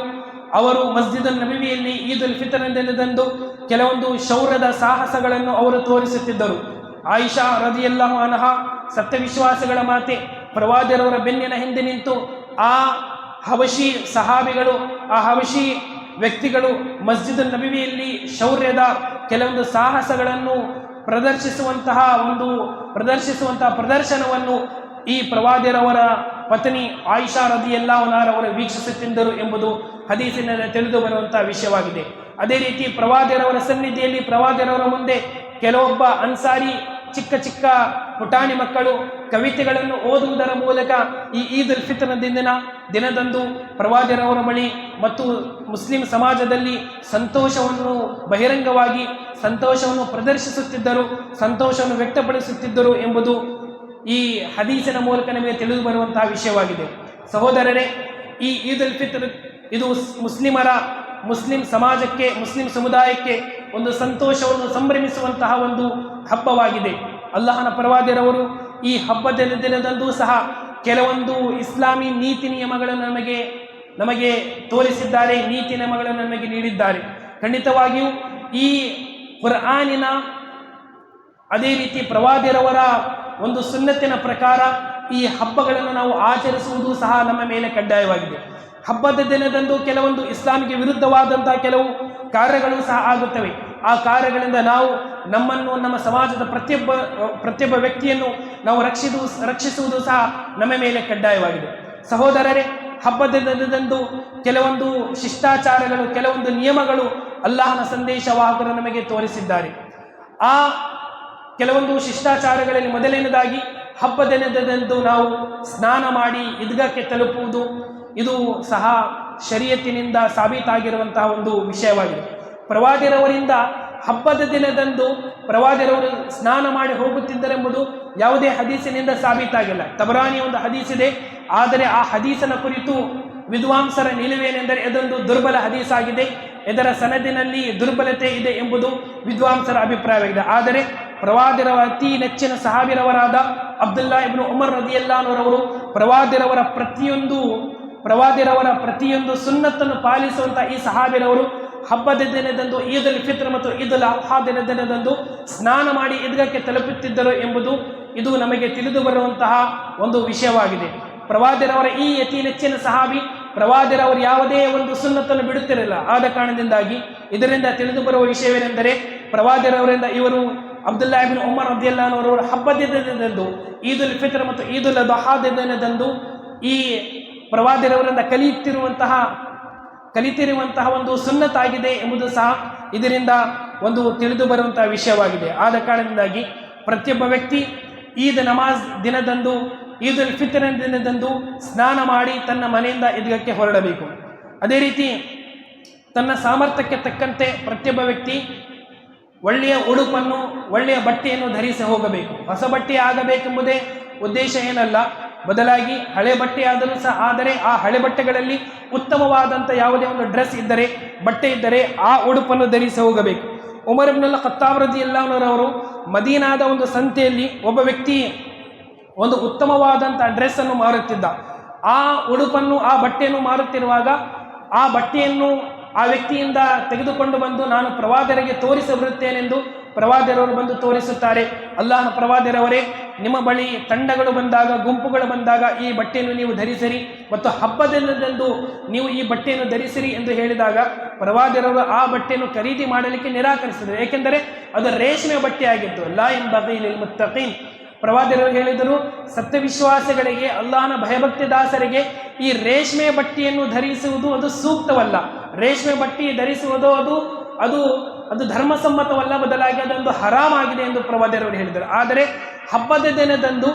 ಅವರು ಮಸ್ಜಿದ್ ನಬವಿಯಲ್ಲಿ ಈದ್ ಉಲ್ ಫಿತರ್ ದಿನದಂದು ಕೆಲವೊಂದು ಶೌರ್ಯದ ಸಾಹಸಗಳನ್ನು ಅವರು ತೋರಿಸುತ್ತಿದ್ದರು. ಆಯಿಷಾ ರದಿಯಲ್ಲಾಹು ಅನ್ಹಾ ಸತ್ಯವಿಶ್ವಾಸಿಗಳ ಮಾತೆ ಪ್ರವಾದಿಯವರ ಬೆನ್ನಿನ ಹಿಂದೆ ನಿಂತು ಆ ಹಬಶಿ ಸಹಾಬಿಗಳು, ಆ ಹಬಶಿ ವ್ಯಕ್ತಿಗಳು ಮಸ್ಜಿದ್ ನಬವಿಯಲ್ಲಿ ಶೌರ್ಯದ ಕೆಲವೊಂದು ಸಾಹಸಗಳನ್ನು ಪ್ರದರ್ಶಿಸುವಂತಹ ಪ್ರದರ್ಶನವನ್ನು ಈ ಪ್ರವಾದಿಯವರ ಪತ್ನಿ ಆಯಿಷಾ ರದಿಯಲ್ಲಾಹು ಅನ್ಹಾರವರು ವೀಕ್ಷಿಸುತ್ತಿದ್ದರು ಎಂಬುದು ಹದೀಸಿನಲ್ಲಿ ತಿಳಿದು ಬರುವಂತಹ ವಿಷಯವಾಗಿದೆ. ಅದೇ ರೀತಿ ಪ್ರವಾದಿಯವರ ಸನ್ನಿಧಿಯಲ್ಲಿ ಪ್ರವಾದಿಯವರ ಮುಂದೆ ಕೆಲವೊಬ್ಬ ಅನ್ಸಾರಿ ಚಿಕ್ಕ ಚಿಕ್ಕ ಪುಟಾಣಿ ಮಕ್ಕಳು ಕವಿತೆಗಳನ್ನು ಓದುವುದರ ಮೂಲಕ ಈ ಈದ್ ಉಲ್ ಫಿತರ್ ದಿನದಂದು ಪ್ರವಾದಿಯವರ ಬಳಿ ಮತ್ತು ಮುಸ್ಲಿಂ ಸಮಾಜದಲ್ಲಿ ಸಂತೋಷವನ್ನು ಬಹಿರಂಗವಾಗಿ ಸಂತೋಷವನ್ನು ಪ್ರದರ್ಶಿಸುತ್ತಿದ್ದರು, ಸಂತೋಷವನ್ನು ವ್ಯಕ್ತಪಡಿಸುತ್ತಿದ್ದರು ಎಂಬುದು ಈ ಹದೀಸಿನ ಮೂಲಕ ನಮಗೆ ತಿಳಿದು ಬರುವಂತಹ ವಿಷಯವಾಗಿದೆ. ಸಹೋದರರೇ, ಈ ಈದ್ ಉಲ್ ಫಿತರ್ ಇದು ಮುಸ್ಲಿಂ ಸಮಾಜಕ್ಕೆ, ಮುಸ್ಲಿಂ ಸಮುದಾಯಕ್ಕೆ ಒಂದು ಸಂತೋಷವನ್ನು ಸಂಭ್ರಮಿಸುವಂತಹ ಒಂದು ಹಬ್ಬವಾಗಿದೆ. ಅಲ್ಲಾಹನ ಪ್ರವಾದಿಯವರು ಈ ಹಬ್ಬದ ದಿನದಂದು ಸಹ ಕೆಲವೊಂದು ಇಸ್ಲಾಮಿ ನೀತಿ ನಿಯಮಗಳನ್ನು ನಮಗೆ ತೋರಿಸಿದ್ದಾರೆ, ನೀತಿ ನಿಯಮಗಳನ್ನು ನಮಗೆ ನೀಡಿದ್ದಾರೆ. ಖಂಡಿತವಾಗಿಯೂ ಈ ಕುರ್ಆನಿನ ಅದೇ ರೀತಿ ಪ್ರವಾದಿಯವರ ಒಂದು ಸುನ್ನತಿನ ಪ್ರಕಾರ ಈ ಹಬ್ಬಗಳನ್ನು ನಾವು ಆಚರಿಸುವುದು ಸಹ ನಮ್ಮ ಮೇಲೆ ಕಡ್ಡಾಯವಾಗಿದೆ. ಹಬ್ಬದ ದಿನದಂದು ಕೆಲವೊಂದು ಇಸ್ಲಾಮಿಗೆ ವಿರುದ್ಧವಾದಂತಹ ಕೆಲವು ಕಾರ್ಯಗಳು ಸಹ ಆಗುತ್ತವೆ. ಆ ಕಾರ್ಯಗಳಿಂದ ನಾವು ನಮ್ಮನ್ನು, ನಮ್ಮ ಸಮಾಜದ ಪ್ರತಿಯೊಬ್ಬ ವ್ಯಕ್ತಿಯನ್ನು ನಾವು ರಕ್ಷಿಸುವುದು ಸಹ ನಮ್ಮ ಮೇಲೆ ಕಡ್ಡಾಯವಾಗಿದೆ. ಸಹೋದರರೇ, ಹಬ್ಬದ ದಿನದಂದು ಕೆಲವೊಂದು ಶಿಷ್ಟಾಚಾರಗಳು, ಕೆಲವೊಂದು ನಿಯಮಗಳು ಅಲ್ಲಾಹನ ಸಂದೇಶವಾಹಕರು ನಮಗೆ ತೋರಿಸಿದ್ದಾರೆ. ಆ ಕೆಲವೊಂದು ಶಿಷ್ಟಾಚಾರಗಳಲ್ಲಿ ಮೊದಲನೇದಾಗಿ ಹಬ್ಬದ ದಿನದಂದು ನಾವು ಸ್ನಾನ ಮಾಡಿ ಈದ್ಗಾಕ್ಕೆ ತಲುಪುವುದು, ಇದು ಸಹ ಶರೀಯತ್ತಿನಿಂದ ಸಾಬೀತಾಗಿರುವಂತಹ ಒಂದು ವಿಷಯವಾಗಿದೆ. ಪ್ರವಾದಿಯವರಿಂದ ಹಬ್ಬದ ದಿನದಂದು ಪ್ರವಾದಿಯವರು ಸ್ನಾನ ಮಾಡಿ ಹೋಗುತ್ತಿದ್ದರೆಂಬುದು ಯಾವುದೇ ಹದೀಸಿನಿಂದ ಸಾಬೀತಾಗಿಲ್ಲ. ತಬರಾನಿಯ ಒಂದು ಹದೀಸಿದೆ, ಆದರೆ ಆ ಹದೀಸನ ಕುರಿತು ವಿದ್ವಾಂಸರ ನಿಲುವೇನೆಂದರೆ ಇದೊಂದು ದುರ್ಬಲ ಹದೀಸ್ ಆಗಿದೆ, ಇದರ ಸನದಿನಲ್ಲಿ ದುರ್ಬಲತೆ ಇದೆ ಎಂಬುದು ವಿದ್ವಾಂಸರ ಅಭಿಪ್ರಾಯವಾಗಿದೆ. ಆದರೆ ಪ್ರವಾದಿಯವರ ಅತಿ ನೆಚ್ಚಿನ ಸಹಾಬಿರವರಾದ ಅಬ್ದುಲ್ಲಾ ಇಬ್ನು ಉಮರ್ ರದಿಯಲ್ಲಾಹು ಅನ್ಹು ಪ್ರವಾದಿಯವರ ಪ್ರತಿಯೊಂದು ಸುನ್ನತ್ತನ್ನು ಪಾಲಿಸುವಂತಹ ಈ ಸಹಾಬಿರವರು ಹಬ್ಬದ ದಿನದಂದು ಈದ್ ಉಲ್ ಫಿತ್ರ್ ಮತ್ತು ಈದ್ ಉಲ್ ಅದ್ಹಾ ದಿನದಂದು ಸ್ನಾನ ಮಾಡಿ ಈದ್ಗಾಕ್ಕೆ ತಲುಪುತ್ತಿದ್ದರು ಎಂಬುದು ಇದು ನಮಗೆ ತಿಳಿದು ಬರುವಂತಹ ಒಂದು ವಿಷಯವಾಗಿದೆ. ಪ್ರವಾದಿಯವರ ಈ ಅತಿ ನೆಚ್ಚಿನ ಸಹಾಬಿ ಪ್ರವಾದಿಯವರು ಯಾವುದೇ ಒಂದು ಸುನ್ನತನ್ನು ಬಿಡುತ್ತಿರಲಿಲ್ಲ. ಆದ ಕಾರಣದಿಂದಾಗಿ ಇದರಿಂದ ತಿಳಿದು ಬರುವ ವಿಷಯವೇನೆಂದರೆ ಪ್ರವಾದಿಯವರಿಂದ ಇವರು ಅಬ್ದುಲ್ಲಾ ಇಬ್ನ್ ಉಮರ್ ರದಿಯಲ್ಲಾಹು ಅನ್ಹು ಹಬ್ಬದ ದಿನದಂದು ಈದ್ ಉಲ್ ಫಿತ್ರ್ ಮತ್ತು ಈದ್ ಉಲ್ ಅದ್ಹಾ ದಿನದಂದು ಈ ಪ್ರವಾದಿಯವರಿಂದ ಕಲಿತಿರುವಂತಹ ಒಂದು ಸುನ್ನತಾಗಿದೆ ಎಂಬುದು ಸಹ ಇದರಿಂದ ಒಂದು ತಿಳಿದು ಬರುವಂತಹ ವಿಷಯವಾಗಿದೆ. ಆದ ಕಾರಣದಿಂದಾಗಿ ಪ್ರತಿಯೊಬ್ಬ ವ್ಯಕ್ತಿ ಈದ್ ನಮಾಜ್ ದಿನದಂದು, ಈದ್ ಉಲ್ ಫಿತ್ರ್ ದಿನದಂದು ಸ್ನಾನ ಮಾಡಿ ತನ್ನ ಮನೆಯಿಂದ ಈದ್ಗಾಕ್ಕೆ ಹೊರಡಬೇಕು. ಅದೇ ರೀತಿ ತನ್ನ ಸಾಮರ್ಥ್ಯಕ್ಕೆ ತಕ್ಕಂತೆ ಪ್ರತಿಯೊಬ್ಬ ವ್ಯಕ್ತಿ ಒಳ್ಳೆಯ ಉಡುಪನ್ನು, ಒಳ್ಳೆಯ ಬಟ್ಟೆಯನ್ನು ಧರಿಸಿ ಹೋಗಬೇಕು. ಹೊಸ ಬಟ್ಟೆ ಆಗಬೇಕೆಂಬುದೇ ಉದ್ದೇಶ ಏನಲ್ಲ, ಬದಲಾಗಿ ಹಳೆ ಬಟ್ಟೆ ಆದರೂ ಸಹ, ಆದರೆ ಆ ಹಳೆ ಬಟ್ಟೆಗಳಲ್ಲಿ ಉತ್ತಮವಾದಂಥ ಯಾವುದೇ ಒಂದು ಬಟ್ಟೆ ಇದ್ದರೆ ಆ ಉಡುಪನ್ನು ಧರಿಸಿ ಹೋಗಬೇಕು. ಉಮರ್ ಇಬ್ನ್ ಖತ್ತಾಬ್ ರದಿಯಲ್ಲಾಹು ಅನ್ಹು ಅವರು ಮದೀನಾದ ಒಂದು ಸಂತೆಯಲ್ಲಿ ಒಬ್ಬ ವ್ಯಕ್ತಿ ಒಂದು ಉತ್ತಮವಾದಂಥ ಡ್ರೆಸ್ಸನ್ನು ಮಾರುತ್ತಿದ್ದ. ಆ ಉಡುಪನ್ನು, ಆ ಬಟ್ಟೆಯನ್ನು ಮಾರುತ್ತಿರುವಾಗ ಆ ಬಟ್ಟೆಯನ್ನು ಆ ವ್ಯಕ್ತಿಯಿಂದ ತೆಗೆದುಕೊಂಡು ಬಂದು ನಾನು ಪ್ರವಾದಿಯರಿಗೆ ತೋರಿಸಬರುತ್ತೇನೆಂದು ಪ್ರವಾದಿಯರವರು ಬಂದು ತೋರಿಸುತ್ತಾರೆ. ಅಲ್ಲಾಹನ ಪ್ರವಾದಿಯವರೇ, ನಿಮ್ಮ ಬಳಿ ತಂಡಗಳು ಬಂದಾಗ, ಗುಂಪುಗಳು ಬಂದಾಗ ಈ ಬಟ್ಟೆಯನ್ನು ನೀವು ಧರಿಸಿರಿ ಮತ್ತು ಹಬ್ಬದ ದಿನದಂದು ನೀವು ಈ ಬಟ್ಟೆಯನ್ನು ಧರಿಸಿರಿ ಎಂದು ಹೇಳಿದಾಗ ಪ್ರವಾದಿಯರವರು ಆ ಬಟ್ಟೆಯನ್ನು ಖರೀದಿ ಮಾಡಲಿಕ್ಕೆ ನಿರಾಕರಿಸಿದರು. ಏಕೆಂದರೆ ಅದು ರೇಷ್ಮೆ ಬಟ್ಟೆ ಆಗಿತ್ತು. ಲಾ ಯಂಬಗೀ ಲಿಲ್ ಮುತ್ತಖೀನ್, ಪ್ರವಾದಿಯವರು ಹೇಳಿದರು, ಸತ್ಯವಿಶ್ವಾಸಿಗಳಿಗೆ, ಅಲ್ಲಾಹನ ಭಯಭಕ್ತಿ ದಾಸರಿಗೆ ಈ ರೇಷ್ಮೆ ಬಟ್ಟೆಯನ್ನು ಧರಿಸುವುದು ಅದು ಸೂಕ್ತವಲ್ಲ. ರೇಷ್ಮೆ ಬಟ್ಟೆ ಧರಿಸುವುದು ಅದು ಧರ್ಮಸಮ್ಮತವಲ್ಲ, ಬದಲಾಗಿ ಅದೊಂದು ಹರಾಮಾಗಿದೆ ಎಂದು ಪ್ರವಾದಿಯವರು ಹೇಳಿದರು. ಆದರೆ ಹಬ್ಬದ ದಿನದಂದು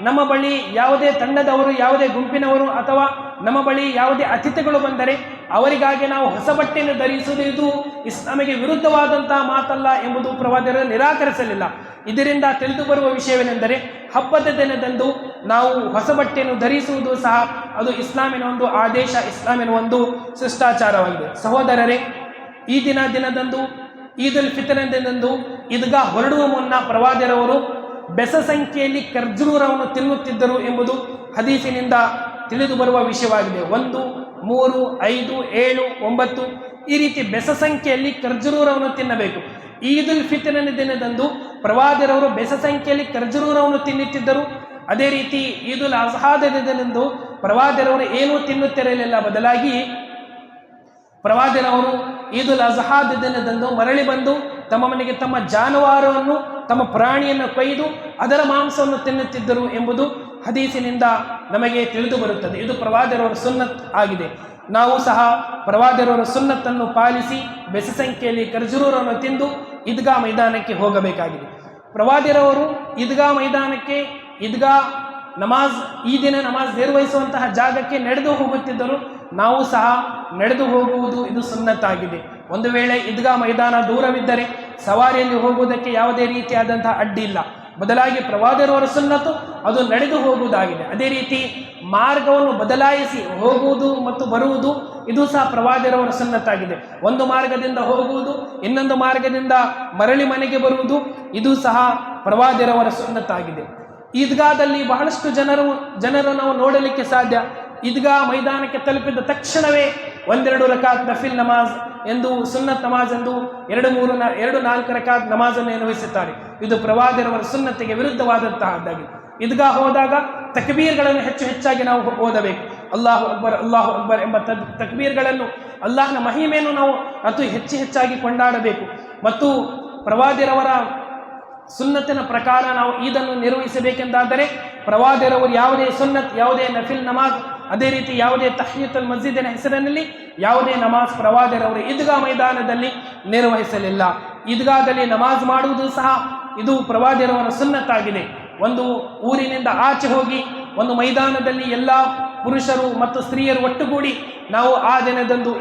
ನಮ್ಮ ಬಳಿ ಯಾವುದೇ ತಂಡದವರು, ಯಾವುದೇ ಗುಂಪಿನವರು ಅಥವಾ ನಮ್ಮ ಬಳಿ ಯಾವುದೇ ಅತಿಥಿಗಳು ಬಂದರೆ ಅವರಿಗಾಗಿ ನಾವು ಹೊಸ ಬಟ್ಟೆಯನ್ನು ಧರಿಸುವುದು ಇದು ಇಸ್ಲಾಮಿಗೆ ವಿರುದ್ಧವಾದಂತಹ ಮಾತಲ್ಲ ಎಂಬುದು ಪ್ರವಾದಿಯವರು ನಿರಾಕರಿಸಲಿಲ್ಲ. ಇದರಿಂದ ತಿಳಿದು ಬರುವ ವಿಷಯವೇನೆಂದರೆ ಹಬ್ಬದ ದಿನದಂದು ನಾವು ಹೊಸ ಬಟ್ಟೆಯನ್ನು ಧರಿಸುವುದು ಸಹ ಅದು ಇಸ್ಲಾಮಿನ ಒಂದು ಆದೇಶ, ಇಸ್ಲಾಮಿನ ಒಂದು ಶಿಷ್ಟಾಚಾರವಾಗಿದೆ. ಸಹೋದರರೇ, ಈ ದಿನದಂದು ಈದ್ ಉಲ್ ಫಿತರ್ ದಿನದಂದು ಈದ್ಗಾ ಹೊರಡುವ ಮುನ್ನ ಪ್ರವಾದಿಯರವರು ಬೆಸ ಸಂಖ್ಯೆಯಲ್ಲಿ ಖರ್ಜೂರವನ್ನು ತಿನ್ನುತ್ತಿದ್ದರು ಎಂಬುದು ಹದೀಸಿನಿಂದ ತಿಳಿದು ಬರುವ ವಿಷಯವಾಗಿದೆ. 1, 3, 5, 7, 9 ಈ ರೀತಿ ಬೆಸ ಸಂಖ್ಯೆಯಲ್ಲಿ ಖರ್ಜೂರವನ್ನು ತಿನ್ನಬೇಕು. ಈದ್ ಉಲ್ ಫಿತರಿನ ದಿನದಂದು ಪ್ರವಾದಿಯರವರು ಬೆಸ ಸಂಖ್ಯೆಯಲ್ಲಿ ಖರ್ಜೂರವನ್ನು ತಿನ್ನುತ್ತಿದ್ದರು. ಅದೇ ರೀತಿ ಈದ್ ಉಲ್ ಅಜ್ಹಾದ ದಿನದಂದು ಪ್ರವಾದಿಯರವರು ಏನೂ ತಿನ್ನುತ್ತಿರಲಿಲ್ಲ. ಬದಲಾಗಿ ಪ್ರವಾದಿಯರವರು ಈದ್ ಉಲ್ ಅಜ್ಹಾದ ದಿನದಂದು ಮರಳಿ ಬಂದು ತಮ್ಮ ಮನೆಗೆ ತಮ್ಮ ಜಾನುವಾರುವನ್ನು, ತಮ್ಮ ಪ್ರಾಣಿಯನ್ನು ಕೊಯ್ದು ಅದರ ಮಾಂಸವನ್ನು ತಿನ್ನುತ್ತಿದ್ದರು ಎಂಬುದು ಹದೀಸಿನಿಂದ ನಮಗೆ ತಿಳಿದು ಬರುತ್ತದೆ. ಇದು ಪ್ರವಾದಿಯರವರ ಸುನ್ನತ್ ಆಗಿದೆ. ನಾವು ಸಹ ಪ್ರವಾದಿಯರವರ ಸುನ್ನತ್ತನ್ನು ಪಾಲಿಸಿ ಬೆಸ ಸಂಖ್ಯೆಯಲ್ಲಿ ಖರ್ಜೂರವನ್ನು ತಿಂದು ಈದ್ಗಾ ಮೈದಾನಕ್ಕೆ ಹೋಗಬೇಕಾಗಿದೆ. ಪ್ರವಾದಿಯರವರು ಈದ್ಗಾ ಮೈದಾನಕ್ಕೆ, ಈದ್ಗಾ ನಮಾಜ್, ಈ ದಿನ ನಮಾಜ್ ನಿರ್ವಹಿಸುವಂತಹ ಜಾಗಕ್ಕೆ ನಡೆದು ಹೋಗುತ್ತಿದ್ದರು. ನಾವು ಸಹ ನಡೆದು ಹೋಗುವುದು ಇದು ಸುನ್ನತ್ತಾಗಿದೆ. ಒಂದು ವೇಳೆ ಈದ್ಗಾ ಮೈದಾನ ದೂರವಿದ್ದರೆ ಸವಾರಿಯಲ್ಲಿ ಹೋಗುವುದಕ್ಕೆ ಯಾವುದೇ ರೀತಿಯಾದಂತಹ ಅಡ್ಡಿ ಇಲ್ಲ. ಬದಲಾಗಿ ಪ್ರವಾದಿಯರವರ ಸುನ್ನತ್ತು ಅದು ನಡೆದು ಹೋಗುವುದಾಗಿದೆ. ಅದೇ ರೀತಿ ಮಾರ್ಗವನ್ನು ಬದಲಾಯಿಸಿ ಹೋಗುವುದು ಮತ್ತು ಬರುವುದು ಇದು ಸಹ ಪ್ರವಾದಿಯರವರ ಸುನ್ನತ್ತಾಗಿದೆ. ಒಂದು ಮಾರ್ಗದಿಂದ ಹೋಗುವುದು, ಇನ್ನೊಂದು ಮಾರ್ಗದಿಂದ ಮರಳಿ ಮನೆಗೆ ಬರುವುದು ಇದು ಸಹ ಪ್ರವಾದಿಯರವರ ಸುನ್ನತ್ತಾಗಿದೆ. ಈದ್ಗಾದಲ್ಲಿ ಬಹಳಷ್ಟು ಜನರು ನಾವು ನೋಡಲಿಕ್ಕೆ ಸಾಧ್ಯ. ಈದ್ಗಾ ಮೈದಾನಕ್ಕೆ ತಲುಪಿದ ತಕ್ಷಣವೇ 1-2 ರಕಾತ್ ನಫಿಲ್ ನಮಾಜ್ ಎಂದು, ಸುನ್ನತ್ ನಮಾಜ್ ಎಂದು 2-4 ರಕಾತ್ ನಮಾಜನ್ನು ನಿರ್ವಹಿಸುತ್ತಾರೆ. ಇದು ಪ್ರವಾದಿಯರವರ ಸುನ್ನತಿಗೆ ವಿರುದ್ಧವಾದಂತಹದ್ದಾಗಿದೆ. ಈದ್ಗಾ ಹೋದಾಗ ತಕ್ಬೀರ್ಗಳನ್ನು ಹೆಚ್ಚಾಗಿ ನಾವು ಓದಬೇಕು. ಅಲ್ಲಾಹು ಅಕ್ಬರ್, ಅಲ್ಲಾಹು ಅಕ್ಬರ್ ಎಂಬ ತಕ್ಬೀರ್ಗಳನ್ನು, ಅಲ್ಲಾಹನ ಮಹಿಮೆಯನ್ನು ನಾವು ಹೆಚ್ಚಾಗಿ ಕೊಂಡಾಡಬೇಕು. ಮತ್ತು ಪ್ರವಾದಿಯರವರ ಸುನ್ನತಿನ ಪ್ರಕಾರ ನಾವು ಈದನ್ನು ನಿರ್ವಹಿಸಬೇಕೆಂದಾದರೆ ಪ್ರವಾದಿಯರವರು ಯಾವುದೇ ಸುನ್ನತ್, ಯಾವುದೇ ನಫಿಲ್ ನಮಾಜ್, ಅದೇ ರೀತಿ ಯಾವುದೇ ತಹ್ಯತುಲ್ ಮಸ್ಜಿದಿನ ಹೆಸರಿನಲ್ಲಿ ಯಾವುದೇ ನಮಾಜ್ ಪ್ರವಾದಿಯರವರು ಈದ್ಗಾ ಮೈದಾನದಲ್ಲಿ ನಿರ್ವಹಿಸಲಿಲ್ಲ. ಈದ್ಗಾದಲ್ಲಿ ನಮಾಜ್ ಮಾಡುವುದು ಸಹ ಇದು ಪ್ರವಾದಿಯರವರ ಸುನ್ನತ್ತಾಗಿದೆ. ಒಂದು ಊರಿನಿಂದ ಆಚೆ ಹೋಗಿ ಒಂದು ಮೈದಾನದಲ್ಲಿ ಎಲ್ಲ ಪುರುಷರು ಮತ್ತು ಸ್ತ್ರೀಯರು ಒಟ್ಟುಗೂಡಿ ನಾವು ಆ ದಿನದಂದು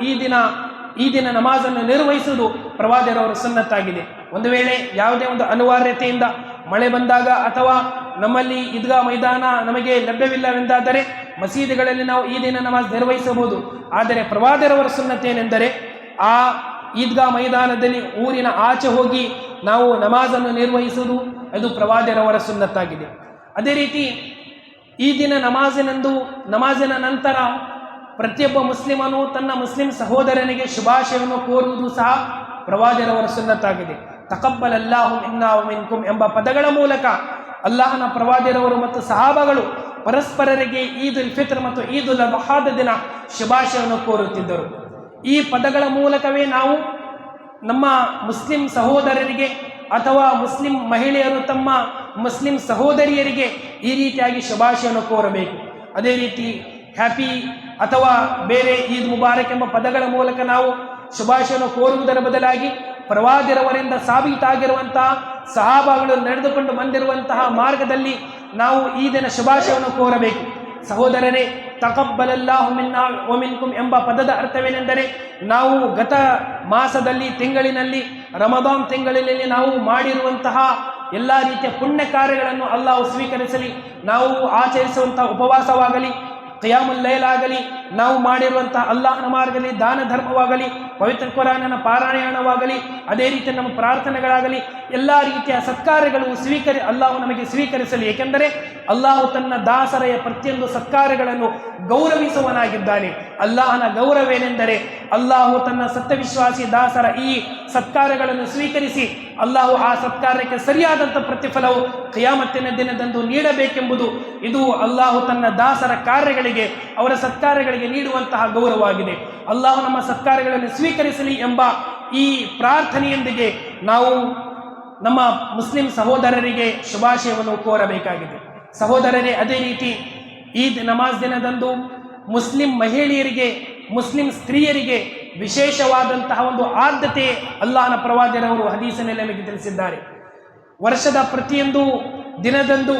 ಈ ದಿನ ನಮಾಜನ್ನು ನಿರ್ವಹಿಸುವುದು ಪ್ರವಾದಿಯರವರ ಸುನ್ನತ್ತಾಗಿದೆ. ಒಂದು ವೇಳೆ ಯಾವುದೇ ಒಂದು ಅನಿವಾರ್ಯತೆಯಿಂದ ಮಳೆ ಬಂದಾಗ ಅಥವಾ ನಮ್ಮಲ್ಲಿ ಈದ್ಗಾ ಮೈದಾನ ನಮಗೆ ಲಭ್ಯವಿಲ್ಲವೆಂದಾದರೆ ಮಸೀದಿಗಳಲ್ಲಿ ನಾವು ಈ ದಿನ ನಮಾಜ್ ನಿರ್ವಹಿಸಬಹುದು. ಆದರೆ ಪ್ರವಾದಿಯರವರ ಸುನ್ನತೇನೆಂದರೆ ಆ ಈದ್ಗಾ ಮೈದಾನದಲ್ಲಿ ಊರಿನ ಆಚೆ ಹೋಗಿ ನಾವು ನಮಾಜನ್ನು ನಿರ್ವಹಿಸುವುದು ಅದು ಪ್ರವಾದಿಯರವರ ಸುನ್ನತ್ತಾಗಿದೆ. ಅದೇ ರೀತಿ ಈ ದಿನ ನಮಾಜಿನ ನಂತರ ಪ್ರತಿಯೊಬ್ಬ ಮುಸ್ಲಿಮನು ತನ್ನ ಮುಸ್ಲಿಂ ಸಹೋದರನಿಗೆ ಶುಭಾಶಯವನ್ನು ಕೋರುವುದು ಸಹ ಪ್ರವಾದಿಯರವರ ಸುನ್ನತ್ತಾಗಿದೆ. ತಕಬ್ಬಲಲ್ಲಾಹು ಮಿನ್ನಾ ವ ಮಿನ್ಕುಂ ಎಂಬ ಪದಗಳ ಮೂಲಕ ಅಲ್ಲಾಹನ ಪ್ರವಾದಿಯರವರು ಮತ್ತು ಸಹಾಬಗಳು ಪರಸ್ಪರರಿಗೆ ಈದ್ ಉಲ್ ಫಿತ್ರ್ ಮತ್ತು ಈದ್ ಉಲ್ ಅದ್ಹಾದ ದಿನ ಶುಭಾಶಯವನ್ನು ಕೋರುತ್ತಿದ್ದರು. ಈ ಪದಗಳ ಮೂಲಕವೇ ನಾವು ನಮ್ಮ ಮುಸ್ಲಿಂ ಸಹೋದರರಿಗೆ ಅಥವಾ ಮುಸ್ಲಿಂ ಮಹಿಳೆಯರು ತಮ್ಮ ಮುಸ್ಲಿಂ ಸಹೋದರಿಯರಿಗೆ ಈ ರೀತಿಯಾಗಿ ಶುಭಾಶಯವನ್ನು ಕೋರಬೇಕು. ಅದೇ ರೀತಿ ಹ್ಯಾಪಿ ಅಥವಾ ಬೇರೆ ಈದ್ ಮುಬಾರಕ್ ಎಂಬ ಪದಗಳ ಮೂಲಕ ನಾವು ಶುಭಾಶಯವನ್ನು ಕೋರುವುದರ ಬದಲಾಗಿ ಪ್ರವಾದಿಯರವರಿಂದ ಸಾಬೀತಾಗಿರುವಂತಹ ಸಹಾಬಾಗಳು ನಡೆದುಕೊಂಡು ಬಂದಿರುವಂತಹ ಮಾರ್ಗದಲ್ಲಿ ನಾವು ಈ ದಿನ ಶುಭಾಶಯವನ್ನು ಕೋರಬೇಕು. ಸಹೋದರರೇ, ತಕಬ್ಬಲಲ್ಲಾಹು ಮಿನ್ನಾ ವ ಮಿನ್ಕುಂ ಎಂಬ ಪದದ ಅರ್ಥವೇನೆಂದರೆ ನಾವು ಗತ ಮಾಸದಲ್ಲಿ, ತಿಂಗಳಿನಲ್ಲಿ, ರಮದಾನ್ ತಿಂಗಳಿನಲ್ಲಿ ನಾವು ಮಾಡಿರುವಂತಹ ಎಲ್ಲ ರೀತಿಯ ಪುಣ್ಯ ಕಾರ್ಯಗಳನ್ನು ಅಲ್ಲಾಹು ಸ್ವೀಕರಿಸಲಿ. ನಾವು ಆಚರಿಸುವಂತಹ ಉಪವಾಸವಾಗಲಿ, ಕಿಯಾಮುಲ್ ಲೈಲ್ ಆಗಲಿ, ನಾವು ಮಾಡಿರುವಂತಹ ಅಲ್ಲಾಹನ ಮಾರ್ಗದಲ್ಲಿ ದಾನ ಧರ್ಮವಾಗಲಿ, ಪವಿತ್ರ ಕುರಾನಿನ ಪಾರಾಯಣವಾಗಲಿ, ಅದೇ ರೀತಿ ನಮ್ಮ ಪ್ರಾರ್ಥನೆಗಳಾಗಲಿ, ಎಲ್ಲ ರೀತಿಯ ಸತ್ಕಾರ್ಯಗಳು ಅಲ್ಲಾಹು ನಮಗೆ ಸ್ವೀಕರಿಸಲಿ. ಏಕೆಂದರೆ ಅಲ್ಲಾಹು ತನ್ನ ದಾಸರೆಯ ಪ್ರತಿಯೊಂದು ಸತ್ಕಾರ್ಯಗಳನ್ನು ಗೌರವಿಸುವನಾಗಿದ್ದಾನೆ. ಅಲ್ಲಾಹನ ಗೌರವೇನೆಂದರೆ ಅಲ್ಲಾಹು ತನ್ನ ಸತ್ಯವಿಶ್ವಾಸಿ ದಾಸರ ಈ ಸತ್ಕಾರ್ಯಗಳನ್ನು ಸ್ವೀಕರಿಸಿ ಅಲ್ಲಾಹು ಆ ಸತ್ಕಾರ್ಯಕ್ಕೆ ಸರಿಯಾದಂಥ ಪ್ರತಿಫಲವು ಕಿಯಾಮತ್ತಿನ ದಿನದಂದು ನೀಡಬೇಕೆಂಬುದು ಇದು ಅಲ್ಲಾಹು ತನ್ನ ದಾಸರ ಕಾರ್ಯಗಳಿಗೆ, ಅವರ ಸತ್ಕಾರ್ಯಗಳಿಗೆ ನೀಡುವಂತಹ ಗೌರವವಾಗಿದೆ. ಅಲ್ಲಾಹು ನಮ್ಮ ಸತ್ಕಾರ್ಯಗಳನ್ನು ಸ್ವೀಕರಿಸಲಿ ಎಂಬ ಈ ಪ್ರಾರ್ಥನೆಯೊಂದಿಗೆ ನಾವು ನಮ್ಮ ಮುಸ್ಲಿಂ ಸಹೋದರರಿಗೆ ಶುಭಾಶಯವನ್ನು ಕೋರಬೇಕಾಗಿದೆ. ಸಹೋದರರೇ, ಅದೇ ರೀತಿ ಈದ್ ನಮಾಜ್ ದಿನದಂದು ಮುಸ್ಲಿಂ ಮಹಿಳೆಯರಿಗೆ, ಮುಸ್ಲಿಂ ಸ್ತ್ರೀಯರಿಗೆ ವಿಶೇಷವಾದಂತಹ ಒಂದು ಆದ್ಯತೆ ಅಲ್ಲಾಹನ ಪ್ರವಾದಿಯರವರು ಹದೀಸಿನಲ್ಲಿ ನಮಗೆ ತಿಳಿಸಿದ್ದಾರೆ. ವರ್ಷದ ಪ್ರತಿಯೊಂದು ದಿನದಂದು,